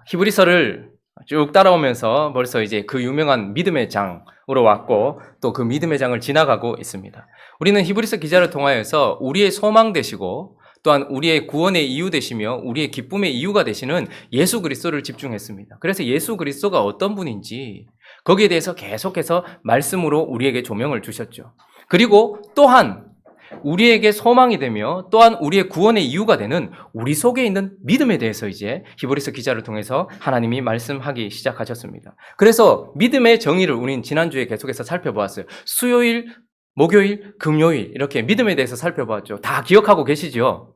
히브리서를 쭉 따라오면서 벌써 이제 그 유명한 믿음의 장으로 왔고 또 그 믿음의 장을 지나가고 있습니다. 우리는 히브리서 기자를 통하여서 우리의 소망 되시고 또한 우리의 구원의 이유 되시며 우리의 기쁨의 이유가 되시는 예수 그리스도를 집중했습니다. 그래서 예수 그리스도가 어떤 분인지 거기에 대해서 계속해서 말씀으로 우리에게 조명을 주셨죠. 그리고 또한 우리에게 소망이 되며 또한 우리의 구원의 이유가 되는 우리 속에 있는 믿음에 대해서 이제 히브리서 기자를 통해서 하나님이 말씀하기 시작하셨습니다. 그래서 믿음의 정의를 우리는 지난주에 계속해서 살펴보았어요. 수요일, 목요일, 금요일 이렇게 믿음에 대해서 살펴보았죠. 다 기억하고 계시죠?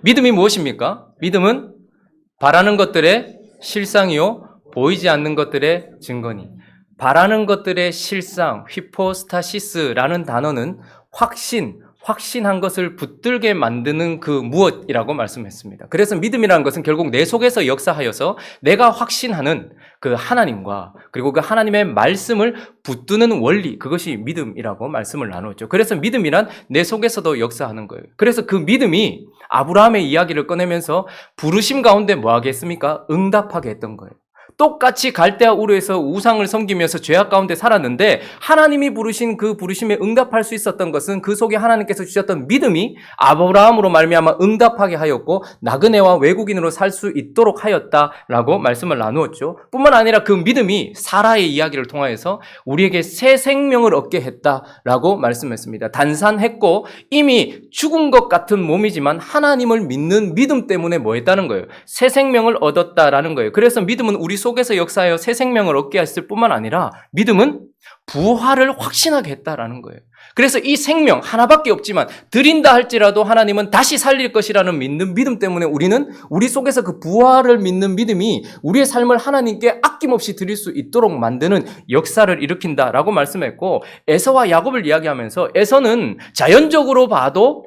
믿음이 무엇입니까? 믿음은 바라는 것들의 실상이요 보이지 않는 것들의 증거니. 바라는 것들의 실상, 휘포스타시스라는 단어는 확신한 것을 붙들게 만드는 그 무엇이라고 말씀했습니다. 그래서 믿음이라는 것은 결국 내 속에서 역사하여서 내가 확신하는 그 하나님과 그리고 그 하나님의 말씀을 붙드는 원리, 그것이 믿음이라고 말씀을 나누었죠. 그래서 믿음이란 내 속에서도 역사하는 거예요. 그래서 그 믿음이 아브라함의 이야기를 꺼내면서 부르심 가운데 뭐 하겠습니까? 응답하게 했던 거예요. 똑같이 갈대아 우르에서 우상을 섬기면서 죄악 가운데 살았는데 하나님이 부르신 그 부르심에 응답할 수 있었던 것은 그 속에 하나님께서 주셨던 믿음이 아브라함으로 말미암아 응답하게 하였고 나그네와 외국인으로 살 수 있도록 하였다라고 말씀을 나누었죠. 뿐만 아니라 그 믿음이 사라의 이야기를 통하여서 우리에게 새 생명을 얻게 했다라고 말씀했습니다. 단산했고 이미 죽은 것 같은 몸이지만 하나님을 믿는 믿음 때문에 뭐 했다는 거예요? 새 생명을 얻었다라는 거예요. 그래서 믿음은 우리 속에서 역사하여 새 생명을 얻게 했을 뿐만 아니라 믿음은 부활을 확신하게 했다라는 거예요. 그래서 이 생명 하나밖에 없지만 드린다 할지라도 하나님은 다시 살릴 것이라는 믿는 믿음 때문에 우리는 우리 속에서 그 부활을 믿는 믿음이 우리의 삶을 하나님께 아낌없이 드릴 수 있도록 만드는 역사를 일으킨다라고 말씀했고 에서와 야곱을 이야기하면서 에서는 자연적으로 봐도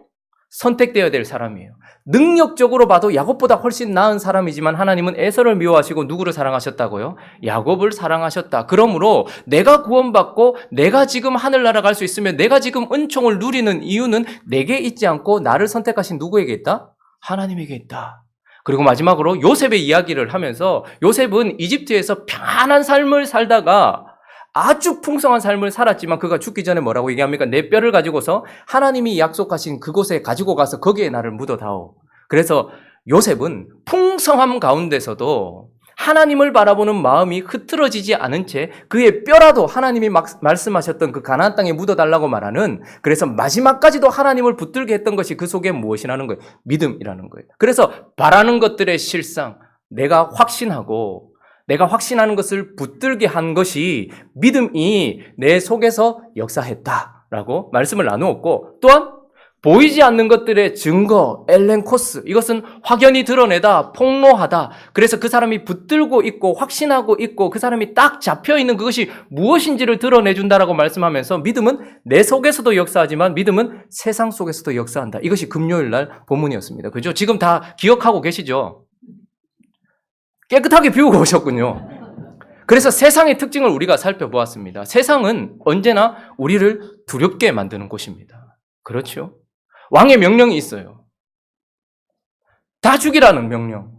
선택되어야 될 사람이에요. 능력적으로 봐도 야곱보다 훨씬 나은 사람이지만 하나님은 에서를 미워하시고 누구를 사랑하셨다고요? 야곱을 사랑하셨다. 그러므로 내가 구원받고 내가 지금 하늘나라 갈 수 있으면 내가 지금 은총을 누리는 이유는 내게 있지 않고 나를 선택하신 누구에게 있다? 하나님에게 있다. 그리고 마지막으로 요셉의 이야기를 하면서 요셉은 이집트에서 평안한 삶을 살다가 아주 풍성한 삶을 살았지만 그가 죽기 전에 뭐라고 얘기합니까? 내 뼈를 가지고서 하나님이 약속하신 그곳에 가지고 가서 거기에 나를 묻어다오. 그래서 요셉은 풍성함 가운데서도 하나님을 바라보는 마음이 흐트러지지 않은 채 그의 뼈라도 하나님이 말씀하셨던 그 가나안 땅에 묻어달라고 말하는, 그래서 마지막까지도 하나님을 붙들게 했던 것이 그 속에 무엇이라는 거예요? 믿음이라는 거예요. 그래서 바라는 것들의 실상, 내가 확신하는 것을 붙들게 한 것이 믿음이 내 속에서 역사했다라고 말씀을 나누었고, 또한 보이지 않는 것들의 증거, 엘렌코스, 이것은 확연히 드러내다, 폭로하다. 그래서 그 사람이 붙들고 있고 확신하고 있고 그 사람이 딱 잡혀있는 그것이 무엇인지를 드러내준다라고 말씀하면서 믿음은 내 속에서도 역사하지만 믿음은 세상 속에서도 역사한다. 이것이 금요일 날 본문이었습니다. 그죠? 지금 다 기억하고 계시죠? 깨끗하게 비우고 오셨군요. 그래서 세상의 특징을 우리가 살펴보았습니다. 세상은 언제나 우리를 두렵게 만드는 곳입니다. 그렇죠? 왕의 명령이 있어요. 다 죽이라는 명령.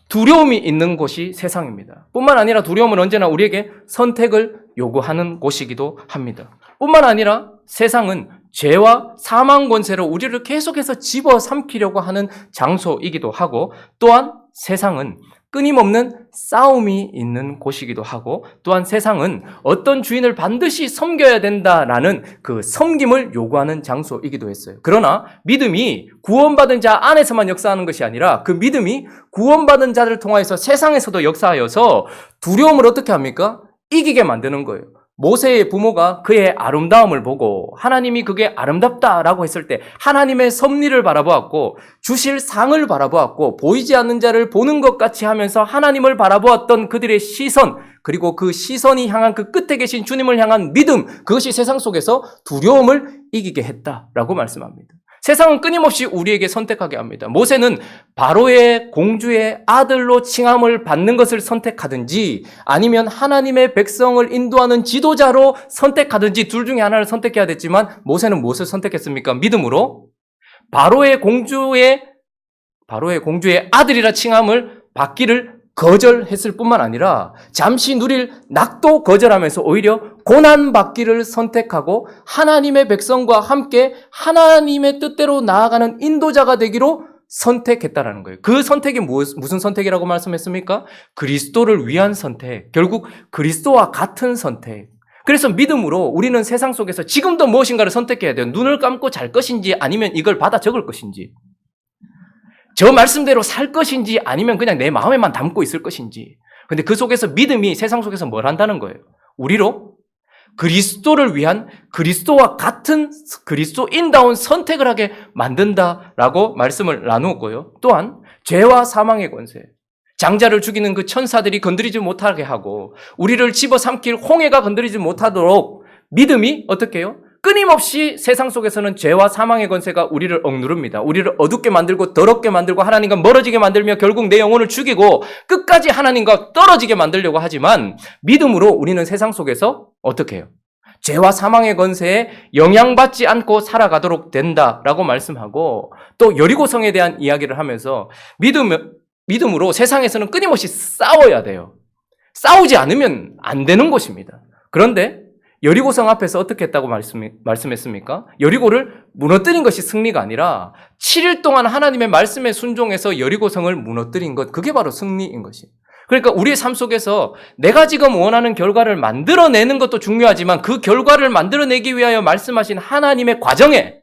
두려움이 있는 곳이 세상입니다. 뿐만 아니라 두려움은 언제나 우리에게 선택을 요구하는 곳이기도 합니다. 뿐만 아니라 세상은 죄와 사망 권세로 우리를 계속해서 집어삼키려고 하는 장소이기도 하고, 또한 세상은 끊임없는 싸움이 있는 곳이기도 하고, 또한 세상은 어떤 주인을 반드시 섬겨야 된다라는 그 섬김을 요구하는 장소이기도 했어요. 그러나 믿음이 구원받은 자 안에서만 역사하는 것이 아니라 그 믿음이 구원받은 자를 통하여서 세상에서도 역사하여서 두려움을 어떻게 합니까? 이기게 만드는 거예요. 모세의 부모가 그의 아름다움을 보고 하나님이 그게 아름답다라고 했을 때 하나님의 섭리를 바라보았고 주실 상을 바라보았고 보이지 않는 자를 보는 것 같이 하면서 하나님을 바라보았던 그들의 시선, 그리고 그 시선이 향한 그 끝에 계신 주님을 향한 믿음, 그것이 세상 속에서 두려움을 이기게 했다라고 말씀합니다. 세상은 끊임없이 우리에게 선택하게 합니다. 모세는 바로의 공주의 아들로 칭함을 받는 것을 선택하든지 아니면 하나님의 백성을 인도하는 지도자로 선택하든지 둘 중에 하나를 선택해야 됐지만 모세는 무엇을 선택했습니까? 믿음으로 바로의 공주의 바로의 공주의 아들이라 칭함을 받기를 거절했을 뿐만 아니라 잠시 누릴 낙도 거절하면서 오히려 고난받기를 선택하고 하나님의 백성과 함께 하나님의 뜻대로 나아가는 인도자가 되기로 선택했다라는 거예요. 그 선택이 무슨 선택이라고 말씀했습니까? 그리스도를 위한 선택, 결국 그리스도와 같은 선택. 그래서 믿음으로 우리는 세상 속에서 지금도 무엇인가를 선택해야 돼요. 눈을 감고 잘 것인지 아니면 이걸 받아 적을 것인지, 저 말씀대로 살 것인지 아니면 그냥 내 마음에만 담고 있을 것인지. 근데 그 속에서 믿음이 세상 속에서 뭘 한다는 거예요? 우리로 그리스도를 위한 그리스도와 같은 그리스도인다운 선택을 하게 만든다라고 말씀을 나누었고요. 또한 죄와 사망의 권세, 장자를 죽이는 그 천사들이 건드리지 못하게 하고 우리를 집어삼킬 홍해가 건드리지 못하도록 믿음이 어떻게 해요? 끊임없이 세상 속에서는 죄와 사망의 권세가 우리를 억누릅니다. 우리를 어둡게 만들고 더럽게 만들고 하나님과 멀어지게 만들며 결국 내 영혼을 죽이고 끝까지 하나님과 떨어지게 만들려고 하지만 믿음으로 우리는 세상 속에서 어떻게 해요? 죄와 사망의 권세에 영향받지 않고 살아가도록 된다라고 말씀하고, 또 여리고성에 대한 이야기를 하면서 믿음으로 세상에서는 끊임없이 싸워야 돼요. 싸우지 않으면 안 되는 것입니다. 그런데 여리고성 앞에서 어떻게 했다고 말씀했습니까? 여리고를 무너뜨린 것이 승리가 아니라 7일 동안 하나님의 말씀에 순종해서 여리고성을 무너뜨린 것, 그게 바로 승리인 것이에요. 그러니까 우리의 삶 속에서 내가 지금 원하는 결과를 만들어내는 것도 중요하지만 그 결과를 만들어내기 위하여 말씀하신 하나님의 과정에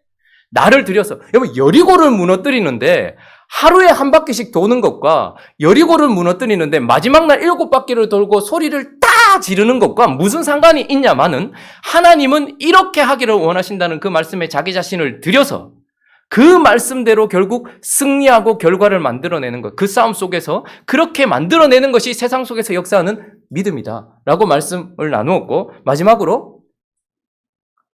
나를 들여서, 여러분, 여리고를 무너뜨리는데 하루에 한 바퀴씩 도는 것과 여리고를 무너뜨리는데 마지막 날 7바퀴를 돌고 소리를 다 지르는 것과 무슨 상관이 있냐마는, 하나님은 이렇게 하기를 원하신다는 그 말씀에 자기 자신을 들여서 그 말씀대로 결국 승리하고 결과를 만들어내는 것, 그 싸움 속에서 그렇게 만들어내는 것이 세상 속에서 역사하는 믿음이다라고 말씀을 나누었고, 마지막으로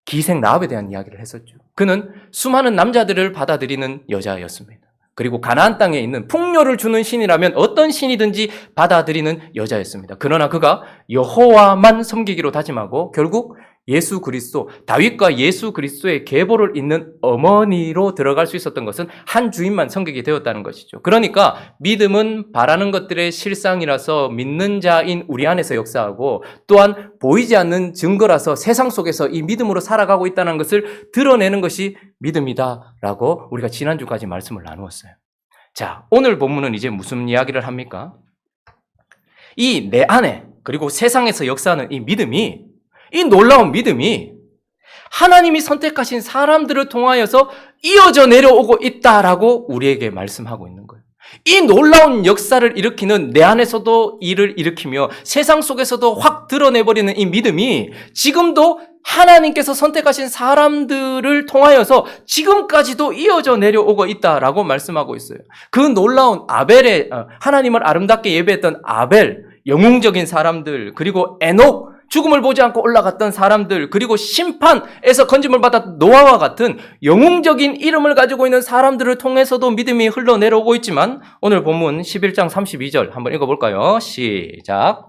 기생 라합에 대한 이야기를 했었죠. 그는 수많은 남자들을 받아들이는 여자였습니다. 그리고 가나안 땅에 있는 풍요를 주는 신이라면 어떤 신이든지 받아들이는 여자였습니다. 그러나 그가 여호와만 섬기기로 다짐하고 결국 예수 그리스도, 다윗과 예수 그리스도의 계보를 잇는 어머니로 들어갈 수 있었던 것은 한 주인만 섬기게 되었다는 것이죠. 그러니까 믿음은 바라는 것들의 실상이라서 믿는 자인 우리 안에서 역사하고, 또한 보이지 않는 증거라서 세상 속에서 이 믿음으로 살아가고 있다는 것을 드러내는 것이 믿음이다라고 우리가 지난주까지 말씀을 나누었어요. 자, 오늘 본문은 이제 무슨 이야기를 합니까? 이 내 안에, 그리고 세상에서 역사하는 이 믿음이, 이 놀라운 믿음이 하나님이 선택하신 사람들을 통하여서 이어져 내려오고 있다라고 우리에게 말씀하고 있는 거예요. 이 놀라운 역사를 일으키는, 내 안에서도 일을 일으키며 세상 속에서도 확 드러내버리는 이 믿음이 지금도 하나님께서 선택하신 사람들을 통하여서 지금까지도 이어져 내려오고 있다라고 말씀하고 있어요. 그 놀라운 아벨의, 하나님을 아름답게 예배했던 아벨, 영웅적인 사람들, 그리고 에녹, 죽음을 보지 않고 올라갔던 사람들, 그리고 심판에서 건짐을 받았 노아와 같은 영웅적인 이름을 가지고 있는 사람들을 통해서도 믿음이 흘러내려오고 있지만, 오늘 본문 11장 32절 한번 읽어볼까요? 시작.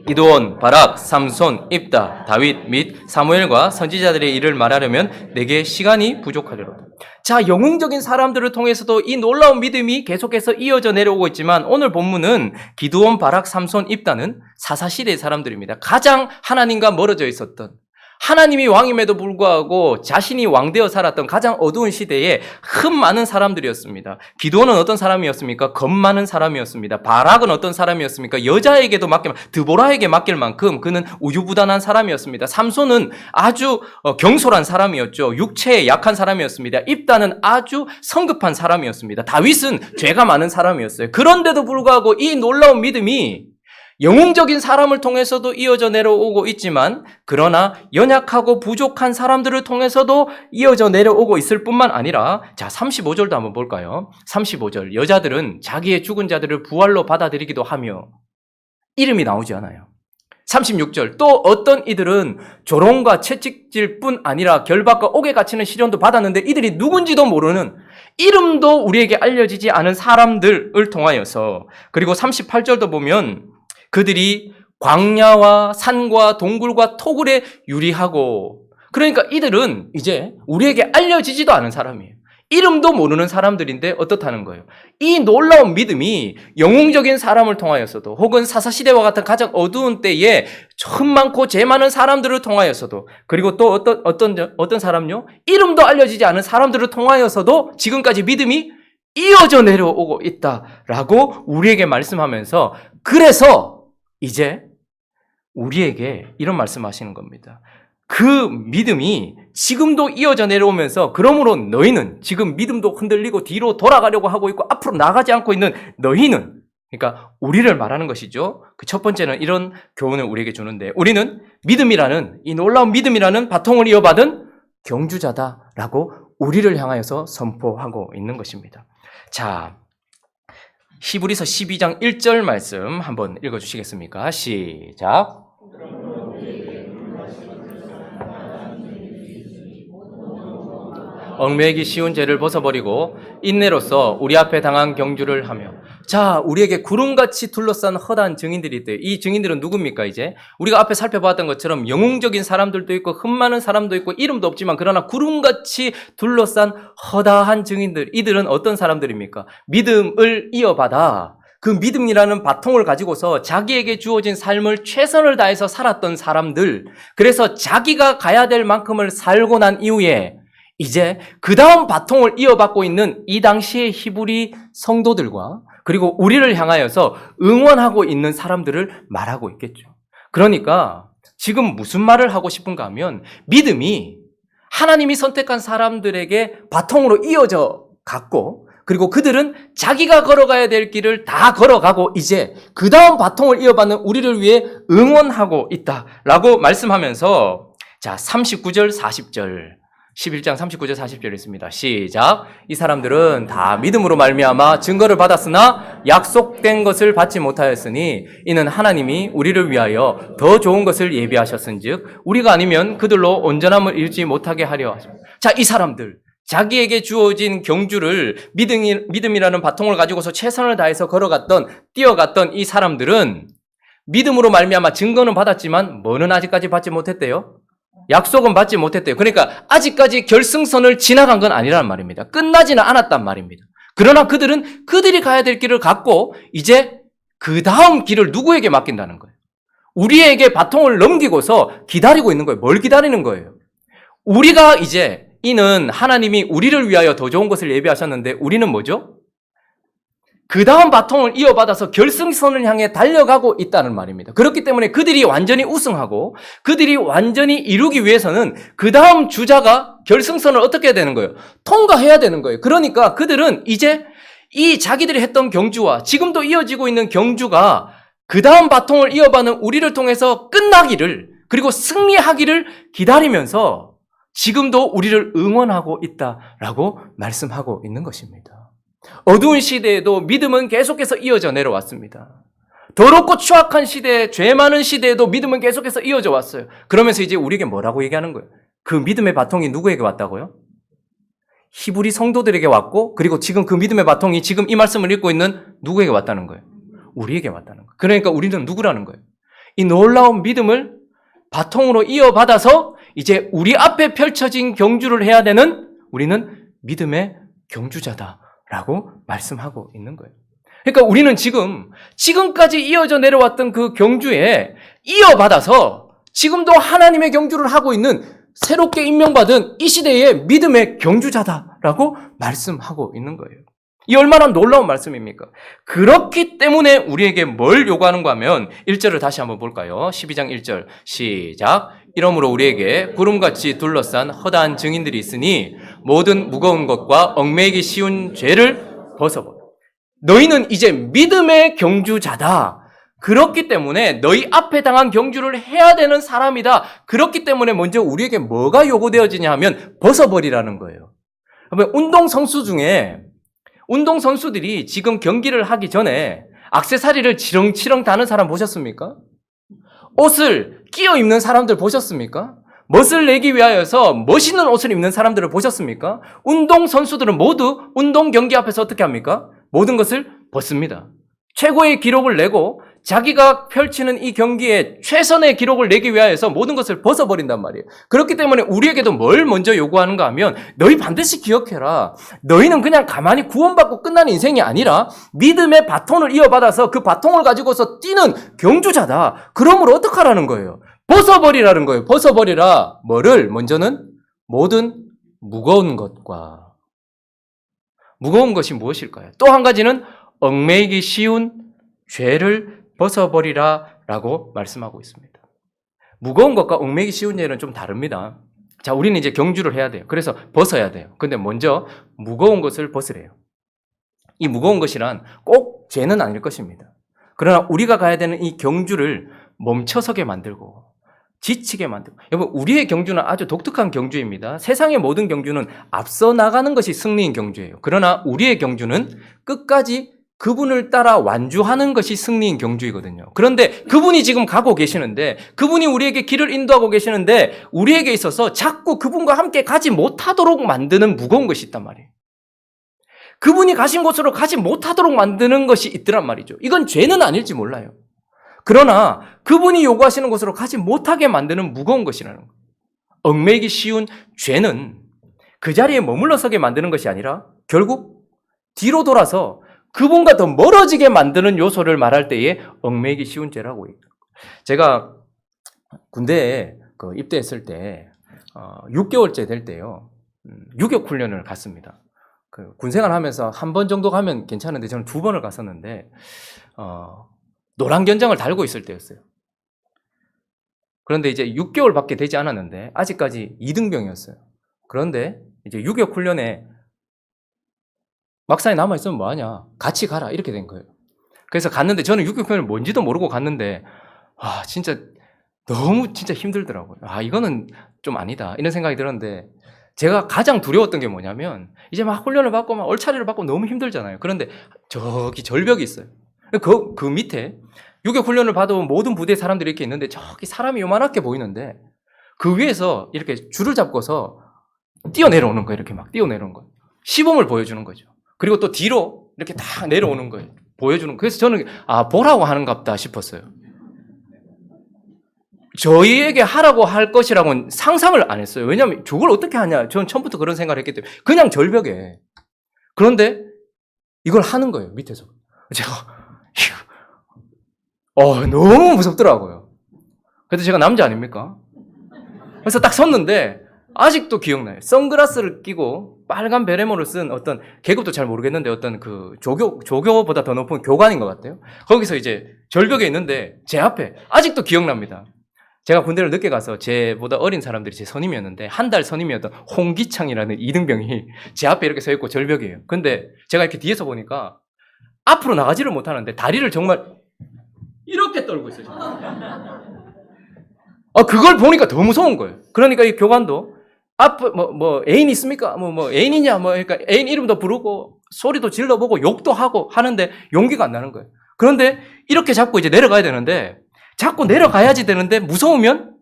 기드온, 바락, 삼손, 입다, 다윗 및 사무엘과 선지자들의 일을 말하려면 내게 시간이 부족하리로다. 자, 영웅적인 사람들을 통해서도 이 놀라운 믿음이 계속해서 이어져 내려오고 있지만, 오늘 본문은 기드온, 바락, 삼손, 입다는 사사시대의 사람들입니다. 가장 하나님과 멀어져 있었던, 하나님이 왕임에도 불구하고 자신이 왕되어 살았던 가장 어두운 시대에 흠 많은 사람들이었습니다. 기드온은 어떤 사람이었습니까? 겁 많은 사람이었습니다. 바락은 어떤 사람이었습니까? 여자에게도 드보라에게 맡길 만큼 그는 우유부단한 사람이었습니다. 삼손은 아주 경솔한 사람이었죠. 육체에 약한 사람이었습니다. 입다는 아주 성급한 사람이었습니다. 다윗은 죄가 많은 사람이었어요. 그런데도 불구하고 이 놀라운 믿음이 영웅적인 사람을 통해서도 이어져 내려오고 있지만, 그러나 연약하고 부족한 사람들을 통해서도 이어져 내려오고 있을 뿐만 아니라, 자, 35절도 한번 볼까요? 35절. 여자들은 자기의 죽은 자들을 부활로 받아들이기도 하며, 이름이 나오지 않아요. 36절. 또 어떤 이들은 조롱과 채찍질 뿐 아니라 결박과 옥에 갇히는 시련도 받았는데 이들이 누군지도 모르는, 이름도 우리에게 알려지지 않은 사람들을 통하여서, 그리고 38절도 보면 그들이 광야와 산과 동굴과 토굴에 유리하고, 그러니까 이들은 이제 우리에게 알려지지도 않은 사람이에요. 이름도 모르는 사람들인데 어떻다는 거예요? 이 놀라운 믿음이 영웅적인 사람을 통하여서도 혹은 사사시대와 같은 가장 어두운 때에 흠 많고 죄 많은 사람들을 통하여서도 그리고 또 어떤 사람요? 이름도 알려지지 않은 사람들을 통하여서도 지금까지 믿음이 이어져 내려오고 있다라고 우리에게 말씀하면서 그래서 이제 우리에게 이런 말씀하시는 겁니다. 그 믿음이 지금도 이어져 내려오면서 그러므로 너희는 지금 믿음도 흔들리고 뒤로 돌아가려고 하고 있고 앞으로 나가지 않고 있는 너희는 그러니까 우리를 말하는 것이죠. 그 첫 번째는 이런 교훈을 우리에게 주는데 우리는 믿음이라는 이 놀라운 믿음이라는 바통을 이어받은 경주자다라고 우리를 향하여서 선포하고 있는 것입니다. 자, 히브리서 12장 1절 말씀 한번 읽어주시겠습니까? 시작. 얽매이기 쉬운 죄를 벗어버리고 인내로서 우리 앞에 당한 경주를 하며 자, 우리에게 구름같이 둘러싼 허다한 증인들이 있대요. 이 증인들은 누굽니까 이제? 우리가 앞에 살펴봤던 것처럼 영웅적인 사람들도 있고 흠 많은 사람도 있고 이름도 없지만 그러나 구름같이 둘러싼 허다한 증인들 이들은 어떤 사람들입니까? 믿음을 이어받아 그 믿음이라는 바통을 가지고서 자기에게 주어진 삶을 최선을 다해서 살았던 사람들 그래서 자기가 가야 될 만큼을 살고 난 이후에 이제 그 다음 바통을 이어받고 있는 이 당시의 히브리 성도들과 그리고 우리를 향하여서 응원하고 있는 사람들을 말하고 있겠죠. 그러니까 지금 무슨 말을 하고 싶은가 하면 믿음이 하나님이 선택한 사람들에게 바통으로 이어져 갔고 그리고 그들은 자기가 걸어가야 될 길을 다 걸어가고 이제 그 다음 바통을 이어받는 우리를 위해 응원하고 있다라고 말씀하면서 자 39절 40절 11장 39절 40절 있습니다. 시작. 이 사람들은 다 믿음으로 말미암아 증거를 받았으나 약속된 것을 받지 못하였으니 이는 하나님이 우리를 위하여 더 좋은 것을 예비하셨은즉 우리가 아니면 그들로 온전함을 잃지 못하게 하려 하십니다. 자, 이 사람들 자기에게 주어진 경주를 믿음이라는 바통을 가지고서 최선을 다해서 뛰어갔던 이 사람들은 믿음으로 말미암아 증거는 받았지만 뭐는 아직까지 받지 못했대요? 약속은 받지 못했대요. 그러니까 아직까지 결승선을 지나간 건 아니라는 말입니다. 끝나지는 않았단 말입니다. 그러나 그들은 그들이 가야 될 길을 갔고 이제 그 다음 길을 누구에게 맡긴다는 거예요? 우리에게 바통을 넘기고서 기다리고 있는 거예요. 뭘 기다리는 거예요? 우리가 이제 이는 하나님이 우리를 위하여 더 좋은 것을 예비하셨는데 우리는 뭐죠? 그 다음 바통을 이어받아서 결승선을 향해 달려가고 있다는 말입니다. 그렇기 때문에 그들이 완전히 우승하고 그들이 완전히 이루기 위해서는 그 다음 주자가 결승선을 어떻게 해야 되는 거예요? 통과해야 되는 거예요. 그러니까 그들은 이제 이 자기들이 했던 경주와 지금도 이어지고 있는 경주가 그 다음 바통을 이어받는 우리를 통해서 끝나기를 그리고 승리하기를 기다리면서 지금도 우리를 응원하고 있다라고 말씀하고 있는 것입니다. 어두운 시대에도 믿음은 계속해서 이어져 내려왔습니다. 더럽고 추악한 시대, 죄 많은 시대에도 믿음은 계속해서 이어져 왔어요. 그러면서 이제 우리에게 뭐라고 얘기하는 거예요? 그 믿음의 바통이 누구에게 왔다고요? 히브리 성도들에게 왔고 그리고 지금 그 믿음의 바통이 지금 이 말씀을 읽고 있는 누구에게 왔다는 거예요? 우리에게 왔다는 거예요. 그러니까 우리는 누구라는 거예요? 이 놀라운 믿음을 바통으로 이어받아서 이제 우리 앞에 펼쳐진 경주를 해야 되는 우리는 믿음의 경주자다라고 말씀하고 있는 거예요. 그러니까 우리는 지금까지 이어져 내려왔던 그 경주에 이어받아서 지금도 하나님의 경주를 하고 있는 새롭게 임명받은 이 시대의 믿음의 경주자다라고 말씀하고 있는 거예요. 이 얼마나 놀라운 말씀입니까? 그렇기 때문에 우리에게 뭘 요구하는가 하면 1절을 다시 한번 볼까요? 12장 1절 시작. 이러므로 우리에게 구름같이 둘러싼 허다한 증인들이 있으니 모든 무거운 것과 얽매이기 쉬운 죄를 벗어버려. 너희는 이제 믿음의 경주자다. 그렇기 때문에 너희 앞에 당한 경주를 해야 되는 사람이다. 그렇기 때문에 먼저 우리에게 뭐가 요구되어지냐 하면 벗어버리라는 거예요. 운동선수들이 지금 경기를 하기 전에 액세서리를 치렁치렁 다는 사람 보셨습니까? 옷을 끼어 입는 사람들 보셨습니까? 멋을 내기 위하여서 멋있는 옷을 입는 사람들을 보셨습니까? 운동선수들은 모두 운동 경기 앞에서 어떻게 합니까? 모든 것을 벗습니다. 최고의 기록을 내고 자기가 펼치는 이 경기에 최선의 기록을 내기 위하여서 모든 것을 벗어버린단 말이에요. 그렇기 때문에 우리에게도 뭘 먼저 요구하는가 하면 너희 반드시 기억해라. 너희는 그냥 가만히 구원받고 끝나는 인생이 아니라 믿음의 바톤을 이어받아서 그 바통을 가지고서 뛰는 경주자다. 그러므로 어떡하라는 거예요? 벗어버리라는 거예요. 벗어버리라. 뭐를? 먼저는 모든 무거운 것과. 무거운 것이 무엇일까요? 또 한 가지는 얽매이기 쉬운 죄를 벗어버리라 라고 말씀하고 있습니다. 무거운 것과 얽매이기 쉬운 죄는 좀 다릅니다. 자, 우리는 이제 경주를 해야 돼요. 그래서 벗어야 돼요. 근데 먼저 무거운 것을 벗으래요. 이 무거운 것이란 꼭 죄는 아닐 것입니다. 그러나 우리가 가야 되는 이 경주를 멈춰서게 만들고 지치게 만들고. 여러분, 우리의 경주는 아주 독특한 경주입니다. 세상의 모든 경주는 앞서 나가는 것이 승리인 경주예요. 그러나 우리의 경주는 끝까지 그분을 따라 완주하는 것이 승리인 경주이거든요. 그런데 그분이 지금 가고 계시는데, 그분이 우리에게 길을 인도하고 계시는데, 우리에게 있어서 자꾸 그분과 함께 가지 못하도록 만드는 무거운 것이 있단 말이에요. 그분이 가신 곳으로 가지 못하도록 만드는 것이 있더란 말이죠. 이건 죄는 아닐지 몰라요. 그러나 그분이 요구하시는 곳으로 가지 못하게 만드는 무거운 것이라는 거예요. 얽매이기 쉬운 죄는 그 자리에 머물러 서게 만드는 것이 아니라 결국 뒤로 돌아서 그분과 더 멀어지게 만드는 요소를 말할 때에 얽매이기 쉬운 죄라고 해요. 제가 군대에 입대했을 때 6개월째 될 때요. 유격 훈련을 갔습니다. 군생활 하면서 한 번 정도 가면 괜찮은데 저는 2번을 갔었는데 노란 견장을 달고 있을 때였어요. 그런데 이제 6개월밖에 되지 않았는데 아직까지 2등병이었어요. 그런데 이제 유격 훈련에 막상에 남아있으면 뭐하냐, 같이 가라, 이렇게 된 거예요. 그래서 갔는데 저는 유격훈련이 뭔지도 모르고 갔는데 진짜 너무 진짜 힘들더라고요. 이거는 좀 아니다, 이런 생각이 들었는데 제가 가장 두려웠던 게 뭐냐면 이제 막 훈련을 받고 막 얼차리를 받고 너무 힘들잖아요. 그런데 저기 절벽이 있어요. 그 밑에 유격훈련을 받아온 모든 부대 사람들이 이렇게 있는데 저기 사람이 요만하게 보이는데 그 위에서 이렇게 줄을 잡고서 뛰어내려오는 거예요. 이렇게 막 뛰어내려오는 거예요. 시범을 보여주는 거죠. 그리고 또 뒤로 이렇게 다 내려오는 거예요. 보여주는. 그래서 저는 보라고 하는갑다 싶었어요. 저희에게 하라고 할 것이라고는 상상을 안 했어요. 왜냐하면 저걸 어떻게 하냐. 저는 처음부터 그런 생각을 했기 때문에. 그냥 절벽에. 그런데 이걸 하는 거예요. 밑에서. 제가 너무 무섭더라고요. 그래도 제가 남자 아닙니까? 그래서 딱 섰는데 아직도 기억나요. 선글라스를 끼고 빨간 베레모를 쓴 어떤, 계급도 잘 모르겠는데 어떤 그 조교보다 더 높은 교관인 것 같아요. 거기서 이제 절벽에 있는데 제 앞에 아직도 기억납니다. 제가 군대를 늦게 가서 제보다 어린 사람들이 제 선임이었는데 한 달 선임이었던 홍기창이라는 2등병이 제 앞에 이렇게 서 있고 절벽이에요. 근데 제가 이렇게 뒤에서 보니까 앞으로 나가지를 못하는데 다리를 정말 이렇게 떨고 있어요. 그걸 보니까 더 무서운 거예요. 그러니까 이 교관도 뭐 애인 있습니까? 뭐 애인이냐? 그러니까 애인 이름도 부르고 소리도 질러보고 욕도 하고 하는데 용기가 안 나는 거예요. 그런데 이렇게 잡고 이제 내려가야 되는데 자꾸 내려가야지 되는데 무서우면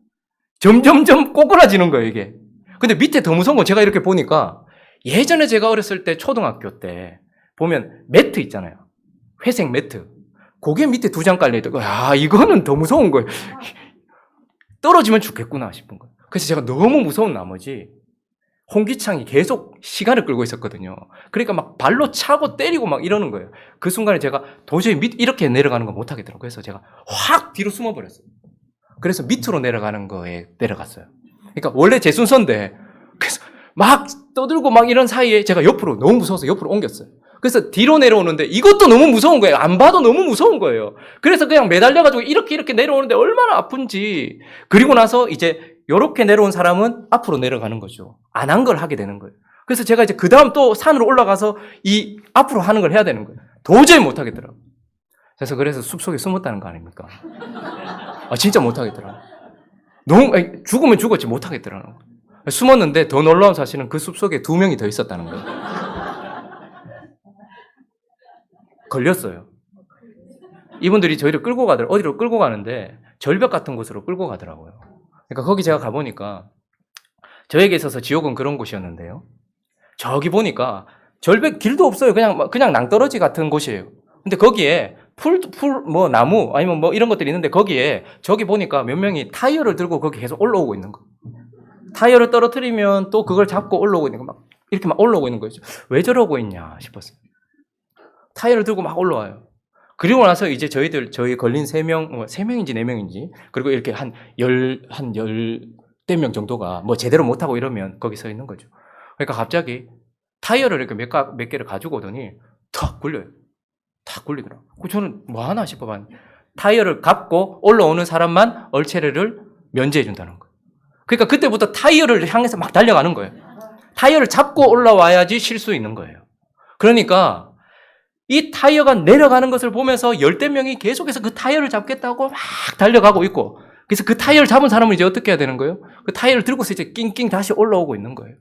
점점점 꼬꾸라지는 거예요, 이게. 근데 밑에 더 무서운 건 제가 이렇게 보니까 예전에 제가 어렸을 때 초등학교 때 보면 매트 있잖아요. 회색 매트. 그게 밑에 2장 깔려있다고. 이거는 더 무서운 거예요. 떨어지면 죽겠구나 싶은 거예요. 그래서 제가 너무 무서운 나머지 홍기창이 계속 시간을 끌고 있었거든요. 그러니까 막 발로 차고 때리고 막 이러는 거예요. 그 순간에 제가 도저히 이렇게 내려가는 거 못 하겠더라고요. 그래서 제가 확 뒤로 숨어버렸어요. 그래서 밑으로 내려가는 거에 내려갔어요. 그러니까 원래 제 순서인데 그래서 막 떠들고 막 이런 사이에 제가 옆으로, 너무 무서워서 옆으로 옮겼어요. 그래서 뒤로 내려오는데 이것도 너무 무서운 거예요. 안 봐도 너무 무서운 거예요. 그래서 그냥 매달려가지고 이렇게 내려오는데 얼마나 아픈지. 그리고 나서 이제 이렇게 내려온 사람은 앞으로 내려가는 거죠. 안 한 걸 하게 되는 거예요. 그래서 제가 이제 그 다음 또 산으로 올라가서 이 앞으로 하는 걸 해야 되는 거예요. 도저히 못 하겠더라고요. 그래서 숲속에 숨었다는 거 아닙니까? 진짜 못 하겠더라고요. 죽으면 죽었지 못 하겠더라고요. 숨었는데 더 놀라운 사실은 그 숲속에 2명이 더 있었다는 거예요. 걸렸어요. 이분들이 저희를 끌고 어디로 끌고 가는데 절벽 같은 곳으로 끌고 가더라고요. 그러니까 거기 제가 가보니까 저에게 있어서 지옥은 그런 곳이었는데요. 저기 보니까 절벽 길도 없어요. 그냥 낭떠러지 같은 곳이에요. 근데 거기에 뭐 나무 아니면 뭐 이런 것들이 있는데 거기에 저기 보니까 몇 명이 타이어를 들고 거기 계속 올라오고 있는 거. 타이어를 떨어뜨리면 또 그걸 잡고 올라오고 있는 거 막 이렇게 막 올라오고 있는 거죠. 왜 저러고 있냐 싶었어요. 타이어를 들고 막 올라와요. 그리고 나서 이제 저희 걸린 3명, 3명인지 4명인지, 그리고 이렇게 한 10대 명 정도가 뭐 제대로 못하고 이러면 거기 서 있는 거죠. 그러니까 갑자기 타이어를 이렇게 몇 개를 가지고 오더니 탁 굴려요. 탁 굴리더라고요. 저는 뭐 하나 싶어봤는데 타이어를 갖고 올라오는 사람만 얼체례를 면제해 준다는 거예요. 그러니까 그때부터 타이어를 향해서 막 달려가는 거예요. 타이어를 잡고 올라와야지 쉴 수 있는 거예요. 그러니까 이 타이어가 내려가는 것을 보면서 10대 명이 계속해서 그 타이어를 잡겠다고 막 달려가고 있고, 그래서 그 타이어를 잡은 사람은 이제 어떻게 해야 되는 거예요? 그 타이어를 들고서 이제 낑낑 다시 올라오고 있는 거예요.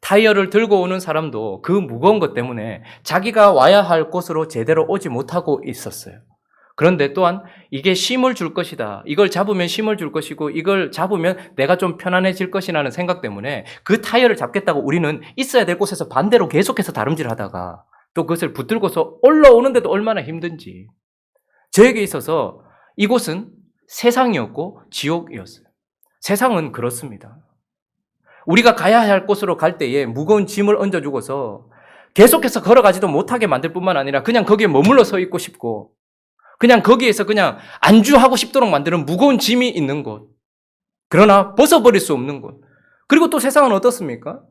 타이어를 들고 오는 사람도 그 무거운 것 때문에 자기가 와야 할 곳으로 제대로 오지 못하고 있었어요. 그런데 또한 이게 쉼을 줄 것이다. 이걸 잡으면 쉼을 줄 것이고 이걸 잡으면 내가 좀 편안해질 것이라는 생각 때문에 그 타이어를 잡겠다고 우리는 있어야 될 곳에서 반대로 계속해서 다름질하다가 또 그것을 붙들고서 올라오는데도 얼마나 힘든지. 저에게 있어서 이곳은 세상이었고 지옥이었어요. 세상은 그렇습니다. 우리가 가야 할 곳으로 갈 때에 무거운 짐을 얹어주고서 계속해서 걸어가지도 못하게 만들 뿐만 아니라 그냥 거기에 머물러 서 있고 싶고 그냥 거기에서 그냥 안주하고 싶도록 만드는 무거운 짐이 있는 곳. 그러나 벗어버릴 수 없는 곳. 그리고 또 세상은 어떻습니까?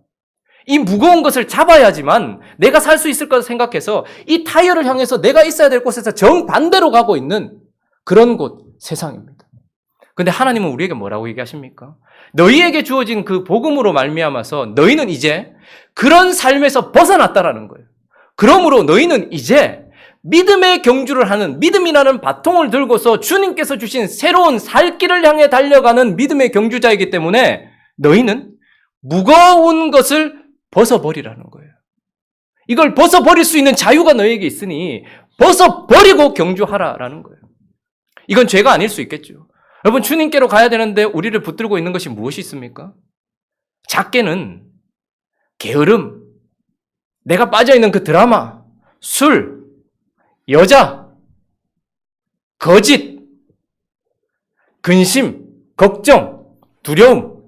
이 무거운 것을 잡아야지만 내가 살 수 있을 거라 생각해서 이 타이어를 향해서 내가 있어야 될 곳에서 정반대로 가고 있는 그런 곳, 세상입니다. 근데 하나님은 우리에게 뭐라고 얘기하십니까? 너희에게 주어진 그 복음으로 말미암아서 너희는 이제 그런 삶에서 벗어났다라는 거예요. 그러므로 너희는 이제 믿음의 경주를 하는, 믿음이라는 바통을 들고서 주님께서 주신 새로운 살 길을 향해 달려가는 믿음의 경주자이기 때문에 너희는 무거운 것을 벗어버리라는 거예요. 이걸 벗어버릴 수 있는 자유가 너희에게 있으니 벗어버리고 경주하라라는 거예요. 이건 죄가 아닐 수 있겠죠. 여러분, 주님께로 가야 되는데 우리를 붙들고 있는 것이 무엇이 있습니까? 작게는 게으름, 내가 빠져있는 그 드라마, 술, 여자, 거짓, 근심, 걱정, 두려움,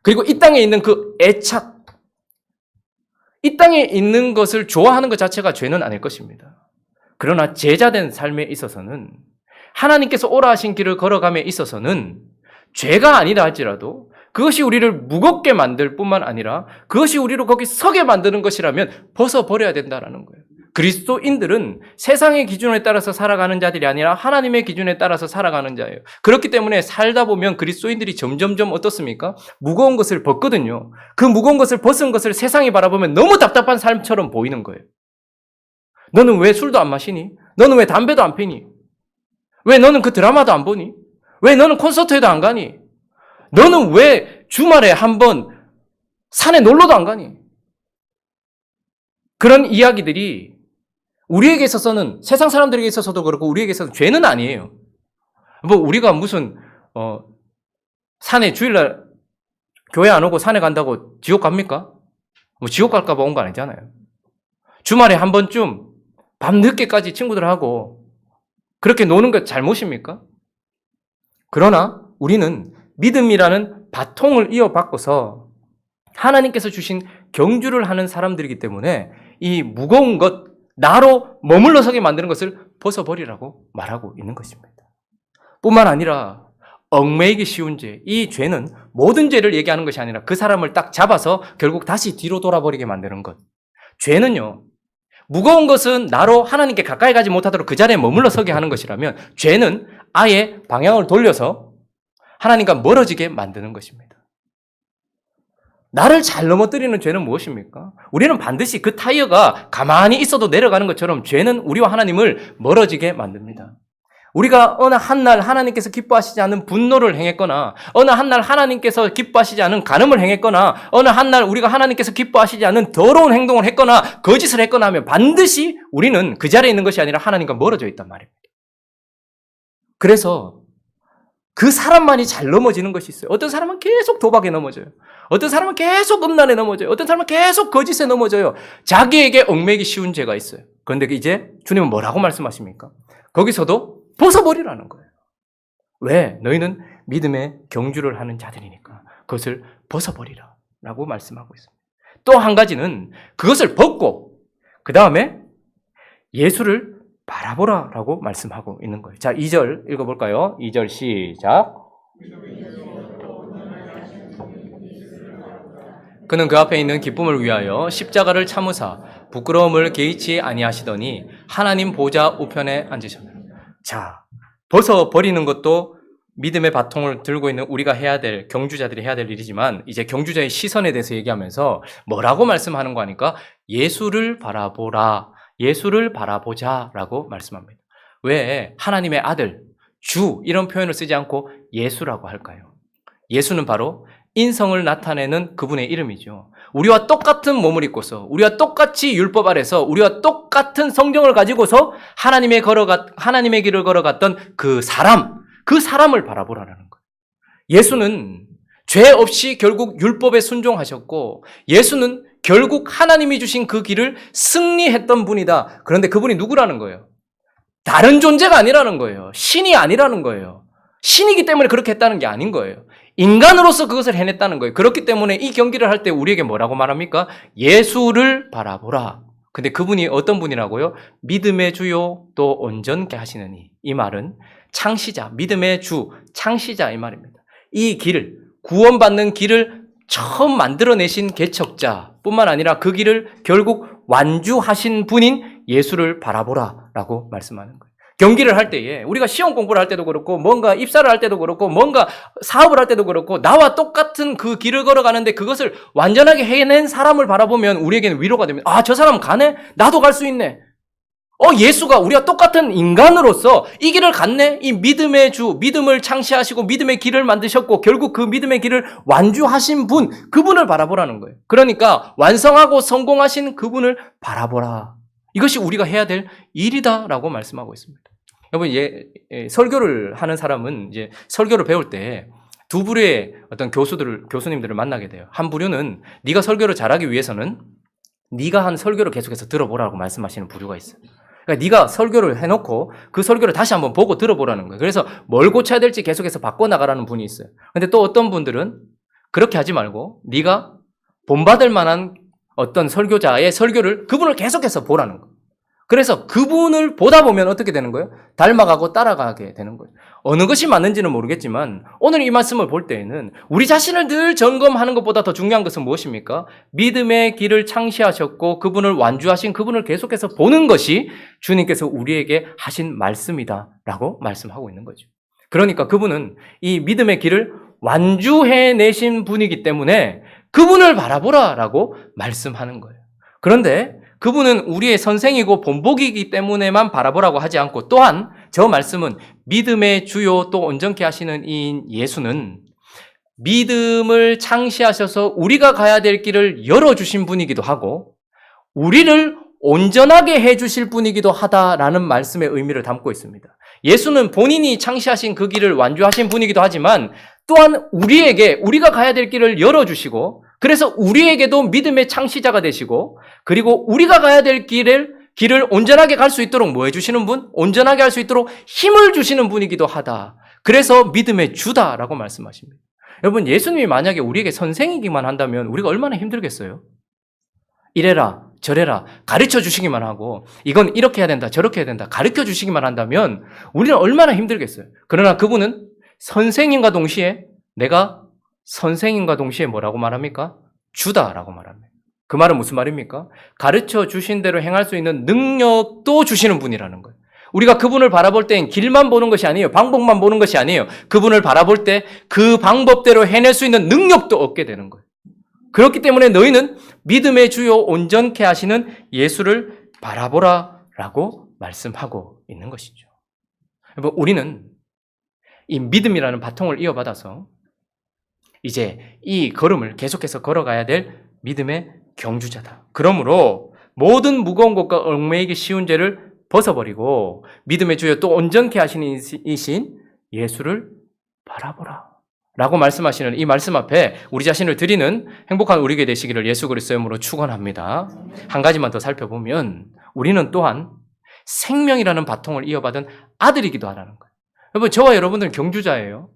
그리고 이 땅에 있는 그 애착, 이 땅에 있는 것을 좋아하는 것 자체가 죄는 아닐 것입니다. 그러나 제자된 삶에 있어서는 하나님께서 오라 하신 길을 걸어감에 있어서는 죄가 아니다 할지라도 그것이 우리를 무겁게 만들 뿐만 아니라 그것이 우리를 거기 서게 만드는 것이라면 벗어버려야 된다는 거예요. 그리스도인들은 세상의 기준에 따라서 살아가는 자들이 아니라 하나님의 기준에 따라서 살아가는 자예요. 그렇기 때문에 살다 보면 그리스도인들이 점점점 어떻습니까? 무거운 것을 벗거든요. 그 무거운 것을 벗은 것을 세상이 바라보면 너무 답답한 삶처럼 보이는 거예요. 너는 왜 술도 안 마시니? 너는 왜 담배도 안 피니? 왜 너는 그 드라마도 안 보니? 왜 너는 콘서트에도 안 가니? 너는 왜 주말에 한번 산에 놀러도 안 가니? 그런 이야기들이 우리에게 있어서는, 세상 사람들에게 있어서도 그렇고 우리에게 있어서는 죄는 아니에요. 뭐 우리가 무슨 산에 주일날 교회 안 오고 산에 간다고 지옥 갑니까? 뭐 지옥 갈까 봐 온 거 아니잖아요. 주말에 한 번쯤 밤늦게까지 친구들하고 그렇게 노는 것 잘못입니까? 그러나 우리는 믿음이라는 바통을 이어받고서 하나님께서 주신 경주를 하는 사람들이기 때문에 이 무거운 것, 나로 머물러 서게 만드는 것을 벗어버리라고 말하고 있는 것입니다. 뿐만 아니라 얽매이기 쉬운 죄, 이 죄는 모든 죄를 얘기하는 것이 아니라 그 사람을 딱 잡아서 결국 다시 뒤로 돌아버리게 만드는 것. 죄는요, 무거운 것은 나로 하나님께 가까이 가지 못하도록 그 자리에 머물러 서게 하는 것이라면 죄는 아예 방향을 돌려서 하나님과 멀어지게 만드는 것입니다. 나를 잘 넘어뜨리는 죄는 무엇입니까? 우리는 반드시 그 타이어가 가만히 있어도 내려가는 것처럼 죄는 우리와 하나님을 멀어지게 만듭니다. 우리가 어느 한날 하나님께서 기뻐하시지 않은 분노를 행했거나 어느 한날 하나님께서 기뻐하시지 않은 간음을 행했거나 어느 한날 우리가 하나님께서 기뻐하시지 않은 더러운 행동을 했거나 거짓을 했거나 하면 반드시 우리는 그 자리에 있는 것이 아니라 하나님과 멀어져 있단 말입니다. 그래서 그 사람만이 잘 넘어지는 것이 있어요. 어떤 사람은 계속 도박에 넘어져요. 어떤 사람은 계속 음란에 넘어져요. 어떤 사람은 계속 거짓에 넘어져요. 자기에게 얽매기 쉬운 죄가 있어요. 그런데 이제 주님은 뭐라고 말씀하십니까? 거기서도 벗어버리라는 거예요. 왜? 너희는 믿음의 경주를 하는 자들이니까 그것을 벗어버리라 라고 말씀하고 있습니다. 또 한 가지는 그것을 벗고 그 다음에 예수를 바라보라 라고 말씀하고 있는 거예요. 자, 2절 읽어볼까요? 2절 시작. 그는 그 앞에 있는 기쁨을 위하여 십자가를 참으사 부끄러움을 개의치 아니하시더니 하나님 보좌 우편에 앉으셨다. 자, 벗어버리는 것도 믿음의 바통을 들고 있는 우리가 해야 될, 경주자들이 해야 될 일이지만 이제 경주자의 시선에 대해서 얘기하면서 뭐라고 말씀하는 거 하니까 예수를 바라보라, 예수를 바라보자 라고 말씀합니다. 왜 하나님의 아들, 주 이런 표현을 쓰지 않고 예수라고 할까요? 예수는 바로 인성을 나타내는 그분의 이름이죠. 우리와 똑같은 몸을 입고서 우리와 똑같이 율법 아래서 우리와 똑같은 성경을 가지고서 하나님의 길을 걸어갔던 그 사람을 바라보라는 거예요. 예수는 죄 없이 결국 율법에 순종하셨고 예수는 결국 하나님이 주신 그 길을 승리했던 분이다. 그런데 그분이 누구라는 거예요? 다른 존재가 아니라는 거예요. 신이 아니라는 거예요. 신이기 때문에 그렇게 했다는 게 아닌 거예요. 인간으로서 그것을 해냈다는 거예요. 그렇기 때문에 이 경기를 할 때 우리에게 뭐라고 말합니까? 예수를 바라보라. 근데 그분이 어떤 분이라고요? 믿음의 주요 또 온전케 하시느니. 이 말은 창시자, 믿음의 주, 창시자 이 말입니다. 이 길을, 구원받는 길을 처음 만들어내신 개척자 뿐만 아니라 그 길을 결국 완주하신 분인 예수를 바라보라 라고 말씀하는 거예요. 경기를 할 때에 우리가 시험 공부를 할 때도 그렇고 뭔가 입사를 할 때도 그렇고 뭔가 사업을 할 때도 그렇고 나와 똑같은 그 길을 걸어가는데 그것을 완전하게 해낸 사람을 바라보면 우리에게는 위로가 됩니다. 아, 저 사람 가네? 나도 갈 수 있네. 예수가 우리와 똑같은 인간으로서 이 길을 갔네? 이 믿음의 주, 믿음을 창시하시고 믿음의 길을 만드셨고 결국 그 믿음의 길을 완주하신 분, 그분을 바라보라는 거예요. 그러니까 완성하고 성공하신 그분을 바라보라. 이것이 우리가 해야 될 일이다라고 말씀하고 있습니다. 여러분, 설교를 하는 사람은 이제 설교를 배울 때 두 부류의 어떤 교수님들을 만나게 돼요. 한 부류는 네가 설교를 잘하기 위해서는 네가 한 설교를 계속해서 들어보라고 말씀하시는 부류가 있어요. 그러니까 네가 설교를 해놓고 그 설교를 다시 한번 보고 들어보라는 거예요. 그래서 뭘 고쳐야 될지 계속해서 바꿔나가라는 분이 있어요. 근데 또 어떤 분들은 그렇게 하지 말고 네가 본받을 만한 어떤 설교자의 설교를 그분을 계속해서 보라는 거예요. 그래서 그분을 보다 보면 어떻게 되는 거예요? 닮아가고 따라가게 되는 거예요. 어느 것이 맞는지는 모르겠지만 오늘 이 말씀을 볼 때에는 우리 자신을 늘 점검하는 것보다 더 중요한 것은 무엇입니까? 믿음의 길을 창시하셨고 그분을 완주하신 그분을 계속해서 보는 것이 주님께서 우리에게 하신 말씀이다라고 말씀하고 있는 거죠. 그러니까 그분은 이 믿음의 길을 완주해내신 분이기 때문에 그분을 바라보라라고 말씀하는 거예요. 그런데 그분은 우리의 선생이고 본보기이기 때문에만 바라보라고 하지 않고 또한 저 말씀은 믿음의 주요 또 온전케 하시는 이 예수는 믿음을 창시하셔서 우리가 가야 될 길을 열어주신 분이기도 하고 우리를 온전하게 해주실 분이기도 하다라는 말씀의 의미를 담고 있습니다. 예수는 본인이 창시하신 그 길을 완주하신 분이기도 하지만 또한 우리가 가야 될 길을 열어주시고 그래서 우리에게도 믿음의 창시자가 되시고 그리고 우리가 가야 될 길을 온전하게 갈 수 있도록 뭐 해주시는 분? 온전하게 할 수 있도록 힘을 주시는 분이기도 하다. 그래서 믿음의 주다라고 말씀하십니다. 여러분, 예수님이 만약에 우리에게 선생이기만 한다면 우리가 얼마나 힘들겠어요? 이래라 저래라 가르쳐 주시기만 하고 이건 이렇게 해야 된다 저렇게 해야 된다 가르쳐 주시기만 한다면 우리는 얼마나 힘들겠어요. 그러나 그분은 선생님과 동시에 내가 선생님과 동시에 뭐라고 말합니까? 주다라고 말합니다. 그 말은 무슨 말입니까? 가르쳐 주신 대로 행할 수 있는 능력도 주시는 분이라는 거예요. 우리가 그분을 바라볼 땐 길만 보는 것이 아니에요. 방법만 보는 것이 아니에요. 그분을 바라볼 때 그 방법대로 해낼 수 있는 능력도 얻게 되는 거예요. 그렇기 때문에 너희는 믿음의 주요 온전케 하시는 예수를 바라보라라고 말씀하고 있는 것이죠. 여러분, 우리는 이 믿음이라는 바통을 이어받아서 이제 이 걸음을 계속해서 걸어가야 될 믿음의 경주자다. 그러므로 모든 무거운 것과 얽매이기 쉬운 죄를 벗어버리고 믿음의 주여 또 온전케 하시는 이신 예수를 바라보라 라고 말씀하시는 이 말씀 앞에 우리 자신을 드리는 행복한 우리에게 되시기를 예수 그리스도의 이름으로 축원합니다. 한 가지만 더 살펴보면 우리는 또한 생명이라는 바통을 이어받은 아들이기도 하라는 거예요. 여러분, 저와 여러분들은 경주자예요.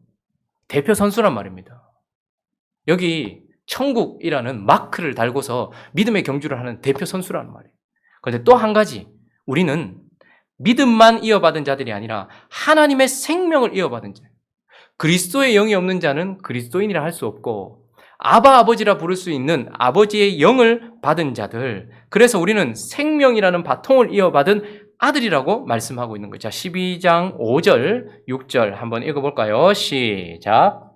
대표 선수란 말입니다. 여기 천국이라는 마크를 달고서 믿음의 경주를 하는 대표 선수라는 말이에요. 그런데 또 한 가지, 우리는 믿음만 이어받은 자들이 아니라 하나님의 생명을 이어받은 자. 그리스도의 영이 없는 자는 그리스도인이라 할 수 없고 아바 아버지라 부를 수 있는 아버지의 영을 받은 자들. 그래서 우리는 생명이라는 바통을 이어받은 아들이라고 말씀하고 있는 거죠. 12장 5절, 6절 한번 읽어볼까요? 시작.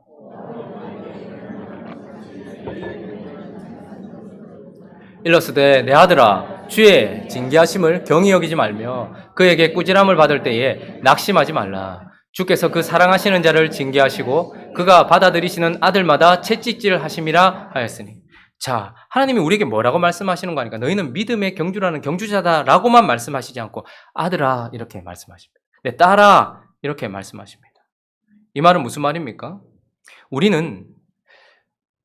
일러스되 내 아들아 주의 징계하심을 경히 여기지 말며 그에게 꾸지람을 받을 때에 낙심하지 말라. 주께서 그 사랑하시는 자를 징계하시고 그가 받아들이시는 아들마다 채찍질 하심이라 하였으니. 자, 하나님이 우리에게 뭐라고 말씀하시는 거 아니까? 너희는 믿음의 경주라는 경주자다라고만 말씀하시지 않고 아들아 이렇게 말씀하십니다. 내 딸아 이렇게 말씀하십니다. 이 말은 무슨 말입니까? 우리는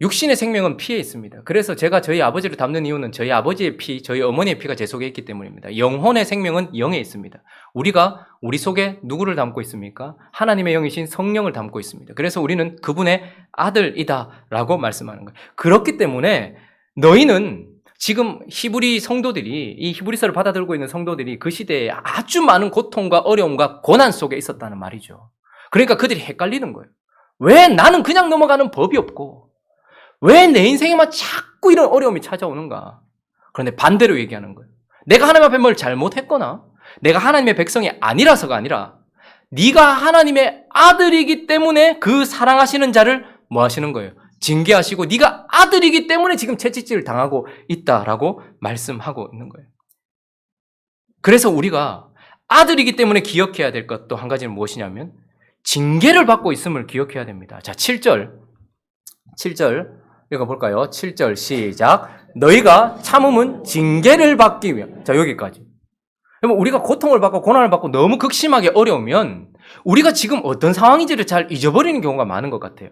육신의 생명은 피에 있습니다. 그래서 제가 저희 아버지를 닮는 이유는 저희 아버지의 피, 저희 어머니의 피가 제 속에 있기 때문입니다. 영혼의 생명은 영에 있습니다. 우리가 우리 속에 누구를 담고 있습니까? 하나님의 영이신 성령을 담고 있습니다. 그래서 우리는 그분의 아들이다라고 말씀하는 거예요. 그렇기 때문에 너희는 지금 히브리 성도들이, 이 히브리서를 받아들고 있는 성도들이 그 시대에 아주 많은 고통과 어려움과 고난 속에 있었다는 말이죠. 그러니까 그들이 헷갈리는 거예요. 왜 나는 그냥 넘어가는 법이 없고 왜 내 인생에만 자꾸 이런 어려움이 찾아오는가? 그런데 반대로 얘기하는 거예요. 내가 하나님 앞에 뭘 잘못했거나 내가 하나님의 백성이 아니라서가 아니라 네가 하나님의 아들이기 때문에 그 사랑하시는 자를 뭐 하시는 거예요? 징계하시고 네가 아들이기 때문에 지금 채찍질을 당하고 있다라고 말씀하고 있는 거예요. 그래서 우리가 아들이기 때문에 기억해야 될 것도 한 가지는 무엇이냐면 징계를 받고 있음을 기억해야 됩니다. 자, 7절 읽어볼까요? 7절 시작. 너희가 참음은 징계를 받기 위해. 자, 여기까지. 우리가 고통을 받고 고난을 받고 너무 극심하게 어려우면 우리가 지금 어떤 상황인지를 잘 잊어버리는 경우가 많은 것 같아요.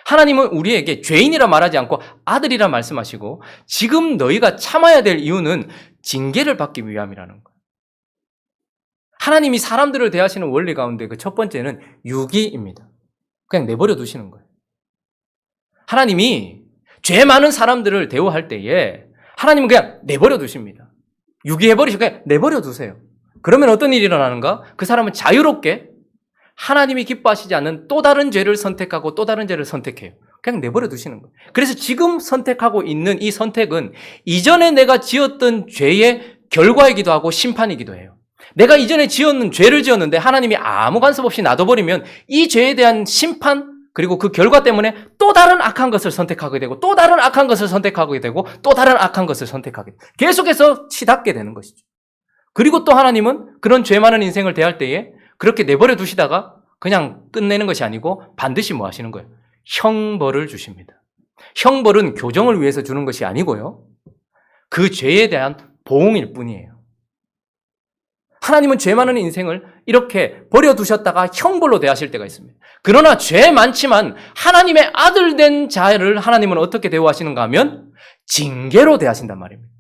하나님은 우리에게 죄인이라 말하지 않고 아들이라 말씀하시고 지금 너희가 참아야 될 이유는 징계를 받기 위함이라는 거예요. 하나님이 사람들을 대하시는 원리 가운데 그 첫 번째는 유기입니다. 그냥 내버려 두시는 거예요. 하나님이 죄 많은 사람들을 대우할 때에 하나님은 그냥 내버려 두십니다. 유기해버리시고 그냥 내버려 두세요. 그러면 어떤 일이 일어나는가? 그 사람은 자유롭게 하나님이 기뻐하시지 않는 또 다른 죄를 선택하고 또 다른 죄를 선택해요. 그냥 내버려 두시는 거예요. 그래서 지금 선택하고 있는 이 선택은 이전에 내가 지었던 죄의 결과이기도 하고 심판이기도 해요. 내가 이전에 죄를 지었는데 하나님이 아무 간섭 없이 놔둬버리면 이 죄에 대한 심판 그리고 그 결과 때문에 또 다른 악한 것을 선택하게 되고 또 다른 악한 것을 선택하게 되고 또 다른 악한 것을 선택하게 되고 계속해서 치닫게 되는 것이죠. 그리고 또 하나님은 그런 죄 많은 인생을 대할 때에 그렇게 내버려 두시다가 그냥 끝내는 것이 아니고 반드시 뭐 하시는 거예요? 형벌을 주십니다. 형벌은 교정을 위해서 주는 것이 아니고요. 그 죄에 대한 보응일 뿐이에요. 하나님은 죄 많은 인생을 이렇게 버려두셨다가 형벌로 대하실 때가 있습니다. 그러나 죄 많지만 하나님의 아들 된 자를 하나님은 어떻게 대우하시는가 하면 징계로 대하신단 말입니다.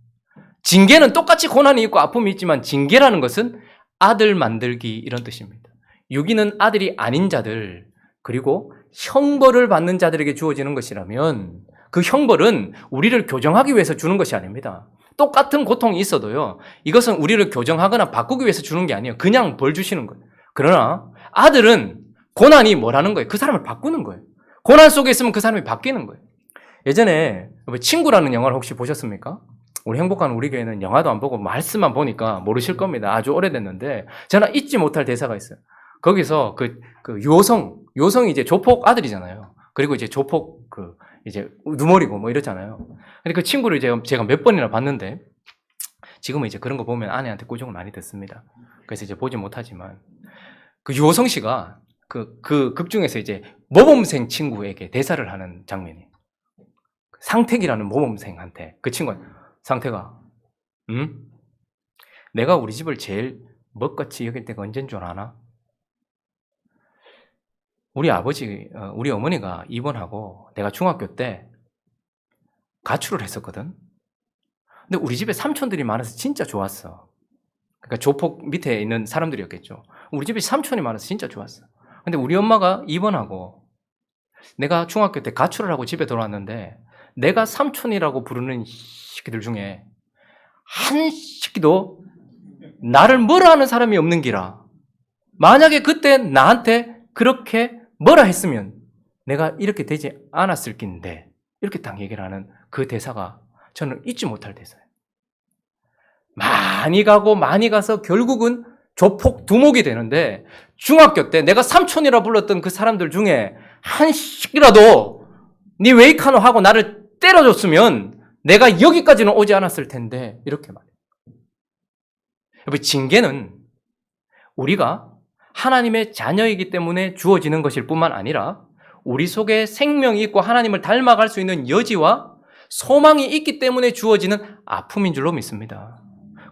징계는 똑같이 고난이 있고 아픔이 있지만 징계라는 것은 아들 만들기 이런 뜻입니다. 유기는 아들이 아닌 자들 그리고 형벌을 받는 자들에게 주어지는 것이라면 그 형벌은 우리를 교정하기 위해서 주는 것이 아닙니다. 똑같은 고통이 있어도요. 이것은 우리를 교정하거나 바꾸기 위해서 주는 게 아니에요. 그냥 벌 주시는 거예요. 그러나 아들은 고난이 뭐라는 거예요? 그 사람을 바꾸는 거예요. 고난 속에 있으면 그 사람이 바뀌는 거예요. 예전에 친구라는 영화를 혹시 보셨습니까? 우리 행복한 우리 교회는 영화도 안 보고 말씀만 보니까 모르실 겁니다. 아주 오래됐는데 저는 잊지 못할 대사가 있어요. 거기서 그 요성이 이제 조폭 아들이잖아요. 그리고 이제 조폭 이제 누머리고 뭐 이렇잖아요. 근데 그 친구를 제가 몇 번이나 봤는데 지금은 이제 그런 거 보면 아내한테 꾸중을 많이 듣습니다. 그래서 이제 보지 못하지만 그 요성 씨가 그 극 중에서 이제 모범생 친구에게 대사를 하는 장면이에요. 상택이라는 모범생한테 그 친구가 상택아, 응? 내가 우리 집을 제일 먹같이 여길 때가 언제인 줄 아나? 우리 아버지, 우리 어머니가 입원하고 내가 중학교 때 가출을 했었거든. 근데 우리 집에 삼촌들이 많아서 진짜 좋았어. 그러니까 조폭 밑에 있는 사람들이었겠죠. 우리 집에 삼촌이 많아서 진짜 좋았어. 근데 우리 엄마가 입원하고 내가 중학교 때 가출을 하고 집에 돌아왔는데 내가 삼촌이라고 부르는 새끼들 중에 한 새끼도 나를 뭐라 하는 사람이 없는 기라. 만약에 그때 나한테 그렇게 뭐라 했으면 내가 이렇게 되지 않았을 낀데 이렇게 딱 얘기를 하는 그 대사가 저는 잊지 못할 대사예요. 많이 가고 많이 가서 결국은 조폭 두목이 되는데 중학교 때 내가 삼촌이라 불렀던 그 사람들 중에 한 씩이라도 니 웨이카노 하고 나를 때려줬으면 내가 여기까지는 오지 않았을 텐데 이렇게 말해요. 여러분, 징계는 우리가 하나님의 자녀이기 때문에 주어지는 것일 뿐만 아니라 우리 속에 생명이 있고 하나님을 닮아갈 수 있는 여지와 소망이 있기 때문에 주어지는 아픔인 줄로 믿습니다.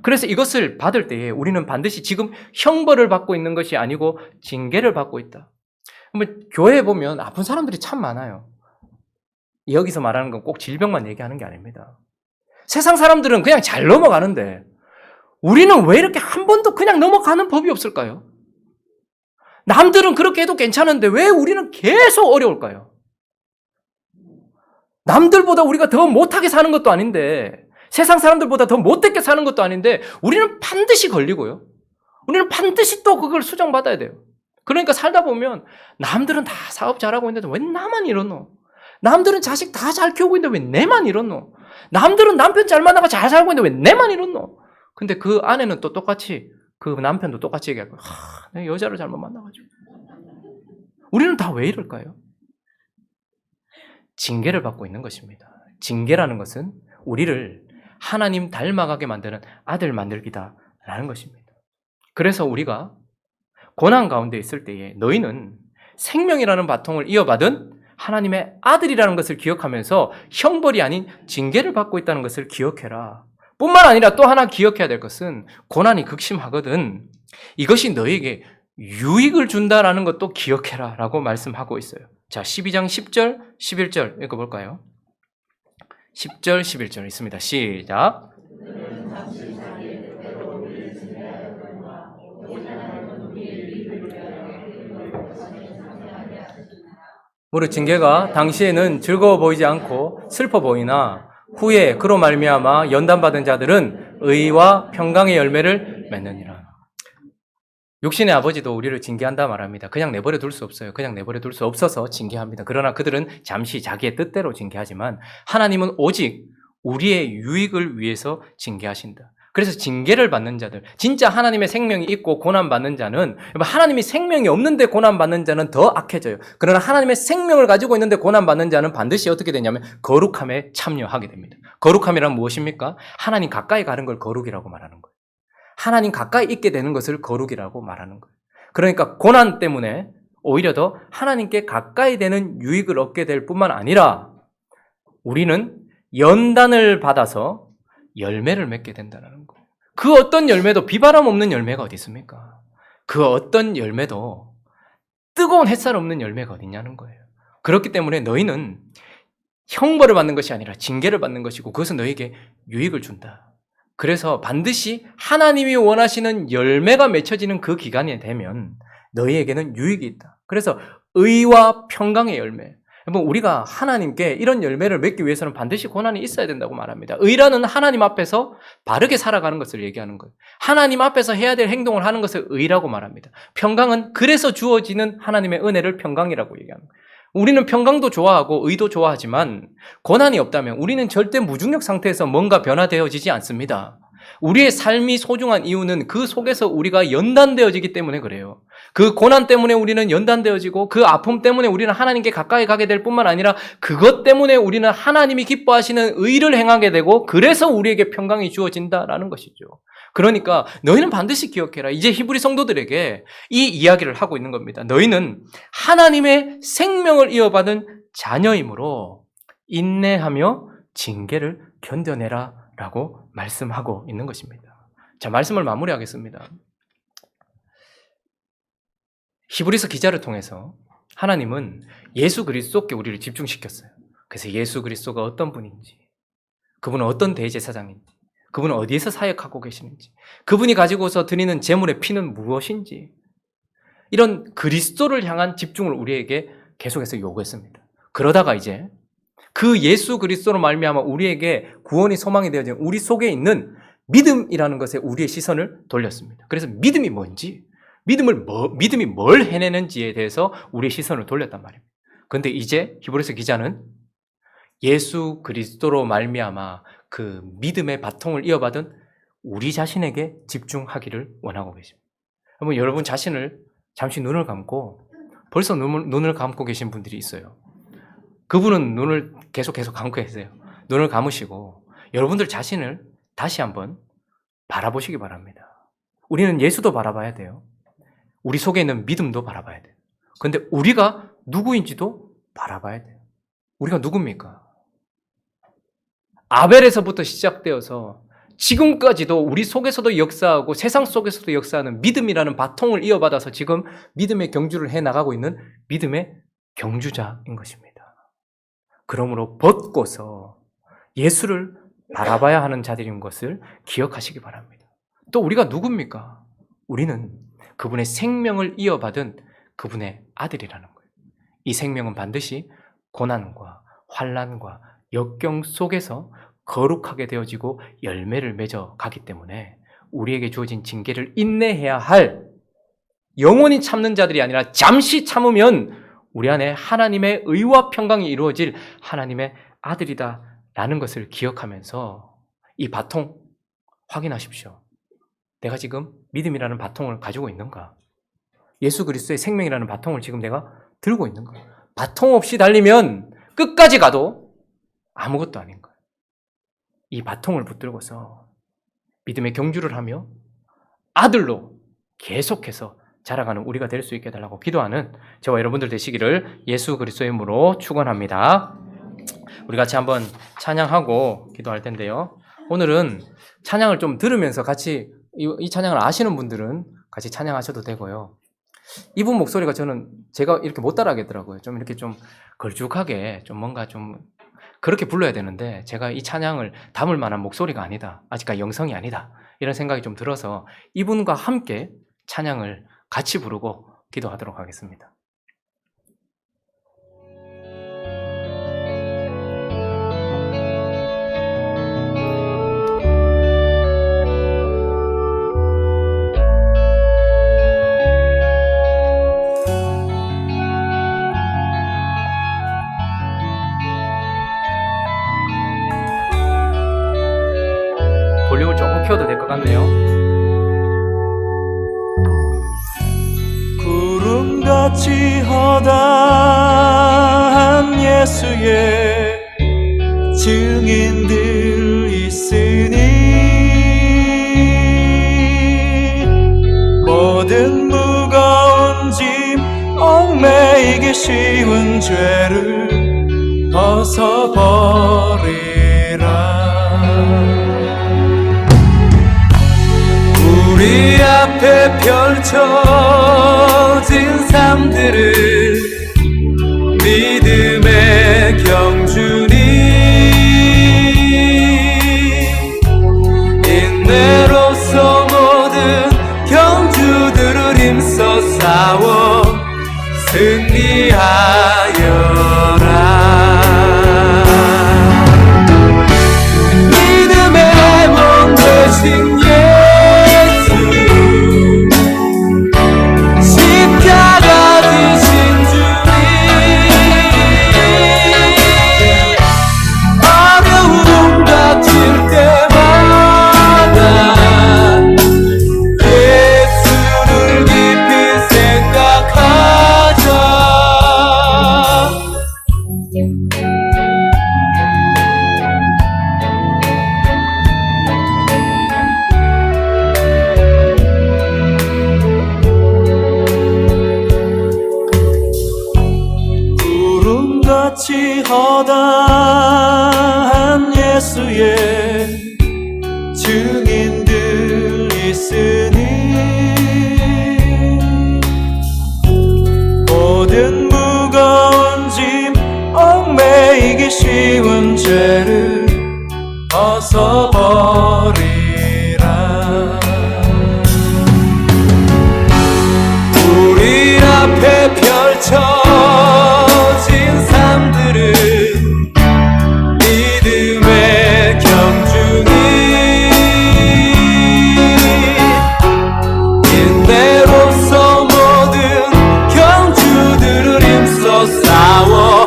그래서 이것을 받을 때에 우리는 반드시 지금 형벌을 받고 있는 것이 아니고 징계를 받고 있다. 교회에 보면 아픈 사람들이 참 많아요. 여기서 말하는 건 꼭 질병만 얘기하는 게 아닙니다. 세상 사람들은 그냥 잘 넘어가는데 우리는 왜 이렇게 한 번도 그냥 넘어가는 법이 없을까요? 남들은 그렇게 해도 괜찮은데 왜 우리는 계속 어려울까요? 남들보다 우리가 더 못하게 사는 것도 아닌데 세상 사람들보다 더 못되게 사는 것도 아닌데 우리는 반드시 걸리고요. 우리는 반드시 또 그걸 수정받아야 돼요. 그러니까 살다 보면 남들은 다 사업 잘하고 있는데 왜 나만 이러노? 남들은 자식 다 잘 키우고 있는데 왜 내만 이러노? 남들은 남편 잘 만나고 잘 살고 있는데 왜 내만 이러노? 근데 그 아내는 또 똑같이 그 남편도 똑같이 얘기하고 내가 여자를 잘못 만나가지고 우리는 다 왜 이럴까요? 징계를 받고 있는 것입니다. 징계라는 것은 우리를 하나님 닮아가게 만드는 아들 만들기다라는 것입니다. 그래서 우리가 고난 가운데 있을 때에 너희는 생명이라는 바통을 이어받은 하나님의 아들이라는 것을 기억하면서 형벌이 아닌 징계를 받고 있다는 것을 기억해라. 뿐만 아니라 또 하나 기억해야 될 것은 고난이 극심하거든 이것이 너에게 유익을 준다라는 것도 기억해라 라고 말씀하고 있어요. 자, 12장 10절, 11절 읽어볼까요? 10절, 11절 있습니다. 시작. 무릇 징계가 당시에는 즐거워 보이지 않고 슬퍼 보이나 후에 그로 말미암아 연단받은 자들은 의와 평강의 열매를 맺느니라. 육신의 아버지도 우리를 징계한다 말합니다. 그냥 내버려 둘 수 없어요. 그냥 내버려 둘 수 없어서 징계합니다. 그러나 그들은 잠시 자기의 뜻대로 징계하지만 하나님은 오직 우리의 유익을 위해서 징계하신다. 그래서 징계를 받는 자들, 진짜 하나님의 생명이 있고 고난받는 자는, 하나님이 생명이 없는데 고난받는 자는 더 악해져요. 그러나 하나님의 생명을 가지고 있는데 고난받는 자는 반드시 어떻게 되냐면 거룩함에 참여하게 됩니다. 거룩함이란 무엇입니까? 하나님 가까이 가는 걸 거룩이라고 말하는 거예요. 하나님 가까이 있게 되는 것을 거룩이라고 말하는 거예요. 그러니까 고난 때문에 오히려 더 하나님께 가까이 되는 유익을 얻게 될 뿐만 아니라 우리는 연단을 받아서 열매를 맺게 된다는 거예요. 그 어떤 열매도 비바람 없는 열매가 어디 있습니까? 그 어떤 열매도 뜨거운 햇살 없는 열매가 어디 있냐는 거예요. 그렇기 때문에 너희는 형벌을 받는 것이 아니라 징계를 받는 것이고 그것은 너희에게 유익을 준다. 그래서 반드시 하나님이 원하시는 열매가 맺혀지는 그 기간이 되면 너희에게는 유익이 있다. 그래서 의와 평강의 열매. 여러분, 우리가 하나님께 이런 열매를 맺기 위해서는 반드시 고난이 있어야 된다고 말합니다. 의라는 하나님 앞에서 바르게 살아가는 것을 얘기하는 거예요. 하나님 앞에서 해야 될 행동을 하는 것을 의라고 말합니다. 평강은 그래서 주어지는 하나님의 은혜를 평강이라고 얘기하는 거예요. 우리는 평강도 좋아하고 의도 좋아하지만 고난이 없다면 우리는 절대 무중력 상태에서 뭔가 변화되어지지 않습니다. 우리의 삶이 소중한 이유는 그 속에서 우리가 연단되어지기 때문에 그래요. 그 고난 때문에 우리는 연단되어지고 그 아픔 때문에 우리는 하나님께 가까이 가게 될 뿐만 아니라 그것 때문에 우리는 하나님이 기뻐하시는 의를 행하게 되고 그래서 우리에게 평강이 주어진다라는 것이죠. 그러니까 너희는 반드시 기억해라. 이제 히브리 성도들에게 이 이야기를 하고 있는 겁니다. 너희는 하나님의 생명을 이어받은 자녀이므로 인내하며 징계를 견뎌내라 라고 말씀하고 있는 것입니다. 자, 말씀을 마무리하겠습니다. 히브리서 기자를 통해서 하나님은 예수 그리스도께 우리를 집중시켰어요. 그래서 예수 그리스도가 어떤 분인지, 그분은 어떤 대제사장인지, 그분은 어디에서 사역하고 계시는지, 그분이 가지고서 드리는 제물의 피는 무엇인지, 이런 그리스도를 향한 집중을 우리에게 계속해서 요구했습니다. 그러다가 이제 그 예수 그리스도로 말미암아 우리에게 구원이 소망이 되어진 우리 속에 있는 믿음이라는 것에 우리의 시선을 돌렸습니다. 그래서 믿음이 뭔지, 믿음이 뭘 해내는지에 대해서 우리의 시선을 돌렸단 말입니다. 그런데 이제 히브리서 기자는 예수 그리스도로 말미암아 그 믿음의 바통을 이어받은 우리 자신에게 집중하기를 원하고 계십니다. 여러분 자신을 잠시 눈을 감고, 벌써 눈을 감고 계신 분들이 있어요. 그분은 눈을 계속 감고 계세요. 눈을 감으시고 여러분들 자신을 다시 한번 바라보시기 바랍니다. 우리는 예수도 바라봐야 돼요. 우리 속에 있는 믿음도 바라봐야 돼요. 그런데 우리가 누구인지도 바라봐야 돼요. 우리가 누굽니까? 아벨에서부터 시작되어서 지금까지도 우리 속에서도 역사하고 세상 속에서도 역사하는 믿음이라는 바통을 이어받아서 지금 믿음의 경주를 해나가고 있는 믿음의 경주자인 것입니다. 그러므로 벗고서 예수를 바라봐야 하는 자들인 것을 기억하시기 바랍니다. 또 우리가 누굽니까? 우리는 그분의 생명을 이어받은 그분의 아들이라는 거예요. 이 생명은 반드시 고난과 환난과 역경 속에서 거룩하게 되어지고 열매를 맺어 가기 때문에 우리에게 주어진 징계를 인내해야 할, 영원히 참는 자들이 아니라 잠시 참으면 우리 안에 하나님의 의와 평강이 이루어질 하나님의 아들이다라는 것을 기억하면서 이 바통 확인하십시오. 내가 지금 믿음이라는 바통을 가지고 있는가? 예수 그리스도의 생명이라는 바통을 지금 내가 들고 있는가? 바통 없이 달리면 끝까지 가도 아무것도 아닌 거예요. 이 바통을 붙들고서 믿음의 경주를 하며 아들로 계속해서 자라가는 우리가 될 수 있게 해달라고 기도하는 저와 여러분들 되시기를 예수 그리스도의 이름으로 축원합니다. 우리 같이 한번 찬양하고 기도할 텐데요. 오늘은 찬양을 좀 들으면서 같이 이 찬양을 아시는 분들은 같이 찬양하셔도 되고요. 이분 목소리가 제가 이렇게 못 따라하겠더라고요. 좀 이렇게 좀 걸쭉하게 좀 뭔가 좀 그렇게 불러야 되는데 제가 이 찬양을 담을 만한 목소리가 아니다. 아직까지 영성이 아니다. 이런 생각이 좀 들어서 이분과 함께 찬양을 같이 부르고 기도하도록 하겠습니다. 볼륨을 조금 키워도 될 것 같네요. 구름같이 허다한 예수의 증인들 있으니 모든 무거운 짐 얽매이기 쉬운 죄를 벗어버리라. 우리 앞에 펼쳐진 삶들을 믿음의 경주니 인내로서 모든 경주들을 힘써 싸워 승리하여라. 믿음의 몸 되신 구름같이 허다한 예수의 증인들 있으니 모든 펼쳐진 삶들은 믿음의 경주니 인내로서 모든 경주들을 힘써 싸워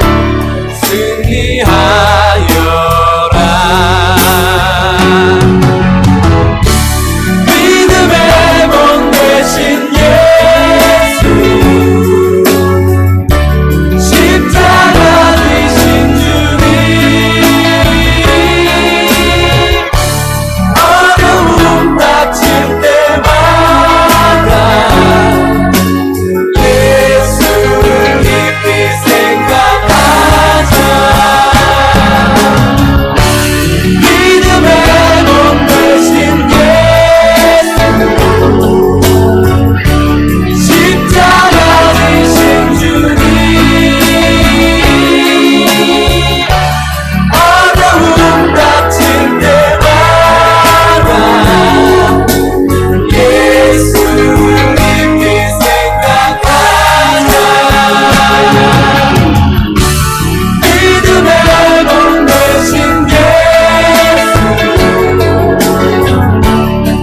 승리하여라. 믿음의 몸 되신 예수, 십자가 되신 주님, 어려움 닥칠 때마다 예수를 깊이 생각하자. 믿음의 몸 되신 예수, 십자가 되신 주님, 어려움 닥칠 때마다 예수를 깊이 생각하자. 믿음의 몸 되신 예수,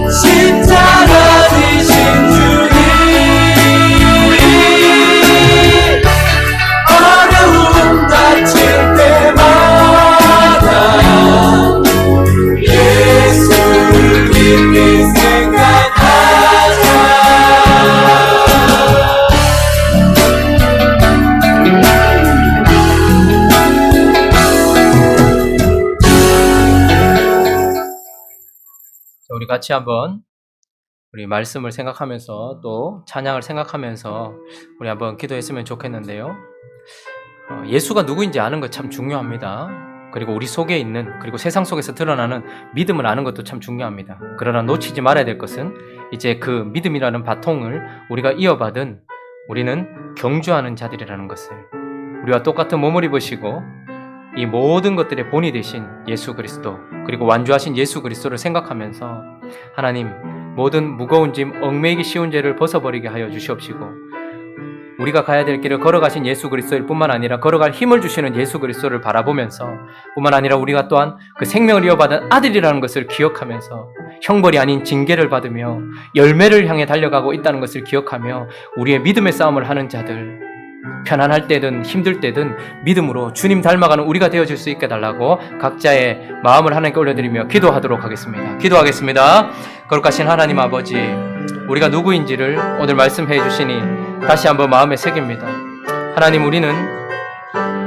십자가 되신 주님, 어려움 닥칠 때마다 예수를 깊이 생각하자. 자, 우리 같이 한번 우리 말씀을 생각하면서 또 찬양을 생각하면서 우리 한번 기도했으면 좋겠는데요. 예수가 누구인지 아는 것 참 중요합니다. 그리고 우리 속에 있는, 그리고 세상 속에서 드러나는 믿음을 아는 것도 참 중요합니다. 그러나 놓치지 말아야 될 것은 이제 그 믿음이라는 바통을 우리가 이어받은 우리는 경주하는 자들이라는 것을, 우리와 똑같은 몸을 입으시고 이 모든 것들의 본이 되신 예수 그리스도, 그리고 완주하신 예수 그리스도를 생각하면서 하나님, 모든 무거운 짐, 얽매이기 쉬운 죄를 벗어버리게 하여 주시옵시고, 우리가 가야 될 길을 걸어가신 예수 그리스도일 뿐만 아니라 걸어갈 힘을 주시는 예수 그리스도를 바라보면서 뿐만 아니라 우리가 또한 그 생명을 이어받은 아들이라는 것을 기억하면서 형벌이 아닌 징계를 받으며 열매를 향해 달려가고 있다는 것을 기억하며 우리의 믿음의 싸움을 하는 자들, 편안할 때든 힘들 때든 믿음으로 주님 닮아가는 우리가 되어줄 수 있게 달라고 각자의 마음을 하나님께 올려드리며 기도하도록 하겠습니다. 기도하겠습니다. 거룩하신 하나님 아버지, 우리가 누구인지를 오늘 말씀해 주시니 다시 한번 마음에 새깁니다. 하나님, 우리는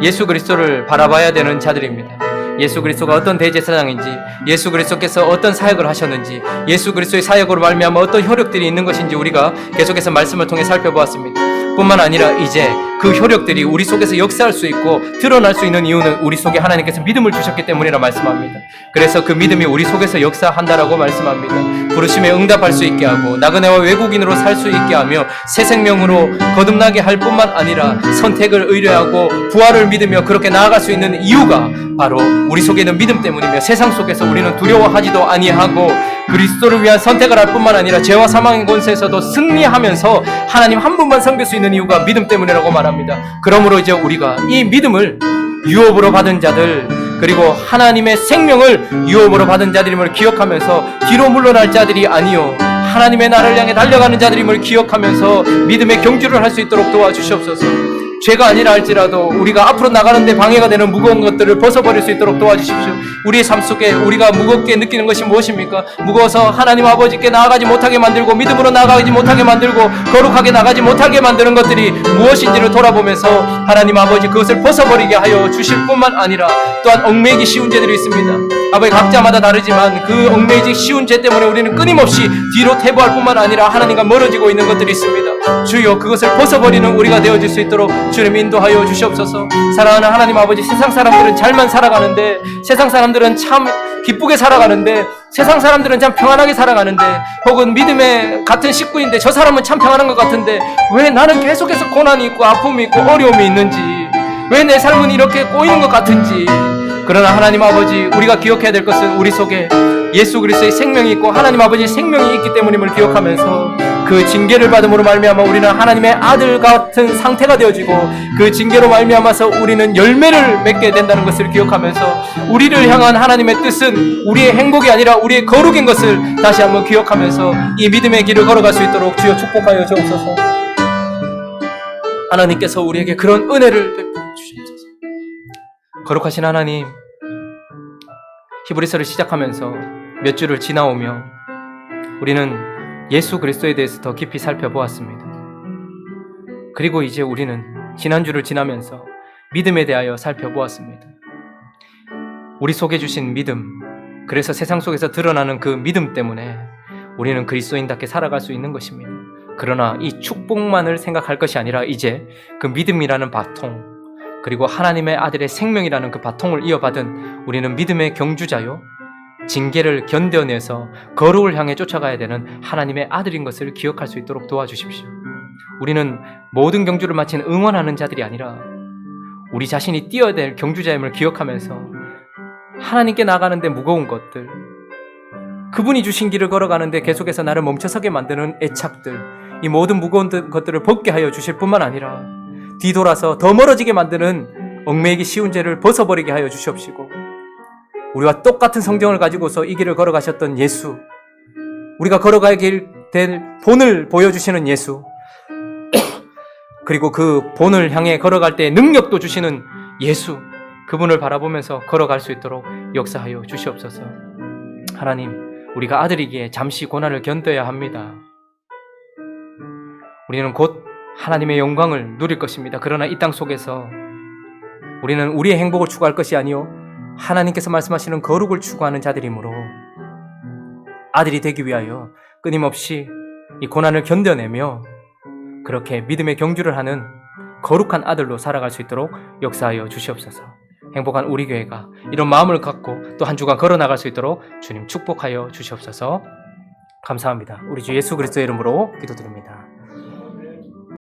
예수 그리스도를 바라봐야 되는 자들입니다. 예수 그리스도가 어떤 대제사장인지, 예수 그리스도께서 어떤 사역을 하셨는지, 예수 그리스도의 사역으로 말미암아 어떤 효력들이 있는 것인지 우리가 계속해서 말씀을 통해 살펴보았습니다. 뿐만 아니라 이제 그 효력들이 우리 속에서 역사할 수 있고 드러날 수 있는 이유는 우리 속에 하나님께서 믿음을 주셨기 때문이라 말씀합니다. 그래서 그 믿음이 우리 속에서 역사한다라고 말씀합니다. 부르심에 응답할 수 있게 하고 나그네와 외국인으로 살 수 있게 하며 새 생명으로 거듭나게 할 뿐만 아니라 선택을 의뢰하고 부활을 믿으며 그렇게 나아갈 수 있는 이유가 바로 우리 속에 있는 믿음 때문이며, 세상 속에서 우리는 두려워하지도 아니하고 그리스도를 위한 선택을 할 뿐만 아니라 죄와 사망의 권세에서도 승리하면서 하나님 한 분만 섬길 수 있는 이유가 믿음 때문이라고 말합니다. 그러므로 이제 우리가 이 믿음을 유업으로 받은 자들, 그리고 하나님의 생명을 유업으로 받은 자들임을 기억하면서 뒤로 물러날 자들이 아니요 하나님의 나라를 향해 달려가는 자들임을 기억하면서 믿음의 경주를 할 수 있도록 도와주시옵소서. 죄가 아니라 할지라도 우리가 앞으로 나가는데 방해가 되는 무거운 것들을 벗어버릴 수 있도록 도와주십시오. 우리의 삶 속에 우리가 무겁게 느끼는 것이 무엇입니까? 무거워서 하나님 아버지께 나아가지 못하게 만들고 믿음으로 나아가지 못하게 만들고 거룩하게 나가지 못하게 만드는 것들이 무엇인지를 돌아보면서 하나님 아버지 그것을 벗어버리게 하여 주실 뿐만 아니라 또한 얽매이기 쉬운 죄들이 있습니다. 아버지, 각자마다 다르지만 그 얽매이기 쉬운 죄 때문에 우리는 끊임없이 뒤로 퇴보할 뿐만 아니라 하나님과 멀어지고 있는 것들이 있습니다. 주여, 그것을 벗어버리는 우리가 되어질 수 있도록 주님 인도하여 주시옵소서. 사랑하는 하나님 아버지, 세상 사람들은 잘만 살아가는데, 세상 사람들은 참 기쁘게 살아가는데, 세상 사람들은 참 평안하게 살아가는데, 혹은 믿음의 같은 식구인데 저 사람은 참 평안한 것 같은데 왜 나는 계속해서 고난이 있고 아픔이 있고 어려움이 있는지, 왜 내 삶은 이렇게 꼬이는 것 같은지. 그러나 하나님 아버지, 우리가 기억해야 될 것은 우리 속에 예수 그리스도의 생명이 있고 하나님 아버지의 생명이 있기 때문임을 기억하면서 그 징계를 받음으로 말미암아 우리는 하나님의 아들 같은 상태가 되어지고 그 징계로 말미암아서 우리는 열매를 맺게 된다는 것을 기억하면서 우리를 향한 하나님의 뜻은 우리의 행복이 아니라 우리의 거룩인 것을 다시 한번 기억하면서 이 믿음의 길을 걸어갈 수 있도록 주여 축복하여 주옵소서. 하나님께서 우리에게 그런 은혜를 베풀어 주시옵소서. 거룩하신 하나님, 히브리서를 시작하면서 몇 주를 지나오며 우리는 예수 그리스도에 대해서 더 깊이 살펴보았습니다. 그리고 이제 우리는 지난주를 지나면서 믿음에 대하여 살펴보았습니다. 우리 속에 주신 믿음, 그래서 세상 속에서 드러나는 그 믿음 때문에 우리는 그리스도인답게 살아갈 수 있는 것입니다. 그러나 이 축복만을 생각할 것이 아니라 이제 그 믿음이라는 바통, 그리고 하나님의 아들의 생명이라는 그 바통을 이어받은 우리는 믿음의 경주자요, 징계를 견뎌내서 거룩을 향해 쫓아가야 되는 하나님의 아들인 것을 기억할 수 있도록 도와주십시오. 우리는 모든 경주를 마친 응원하는 자들이 아니라 우리 자신이 뛰어야 될 경주자임을 기억하면서 하나님께 나가는데 무거운 것들, 그분이 주신 길을 걸어가는데 계속해서 나를 멈춰서게 만드는 애착들, 이 모든 무거운 것들을 벗게 하여 주실 뿐만 아니라 뒤돌아서 더 멀어지게 만드는 얽매이기 쉬운 죄를 벗어버리게 하여 주시옵시고, 우리와 똑같은 성경을 가지고서 이 길을 걸어가셨던 예수, 우리가 걸어가게 될 본을 보여주시는 예수, 그리고 그 본을 향해 걸어갈 때 능력도 주시는 예수, 그분을 바라보면서 걸어갈 수 있도록 역사하여 주시옵소서. 하나님, 우리가 아들이기에 잠시 고난을 견뎌야 합니다. 우리는 곧 하나님의 영광을 누릴 것입니다. 그러나 이 땅 속에서 우리는 우리의 행복을 추구할 것이 아니요 하나님께서 말씀하시는 거룩을 추구하는 자들이므로 아들이 되기 위하여 끊임없이 이 고난을 견뎌내며 그렇게 믿음의 경주를 하는 거룩한 아들로 살아갈 수 있도록 역사하여 주시옵소서. 행복한 우리 교회가 이런 마음을 갖고 또 한 주간 걸어나갈 수 있도록 주님 축복하여 주시옵소서. 감사합니다. 우리 주 예수 그리스도의 이름으로 기도드립니다.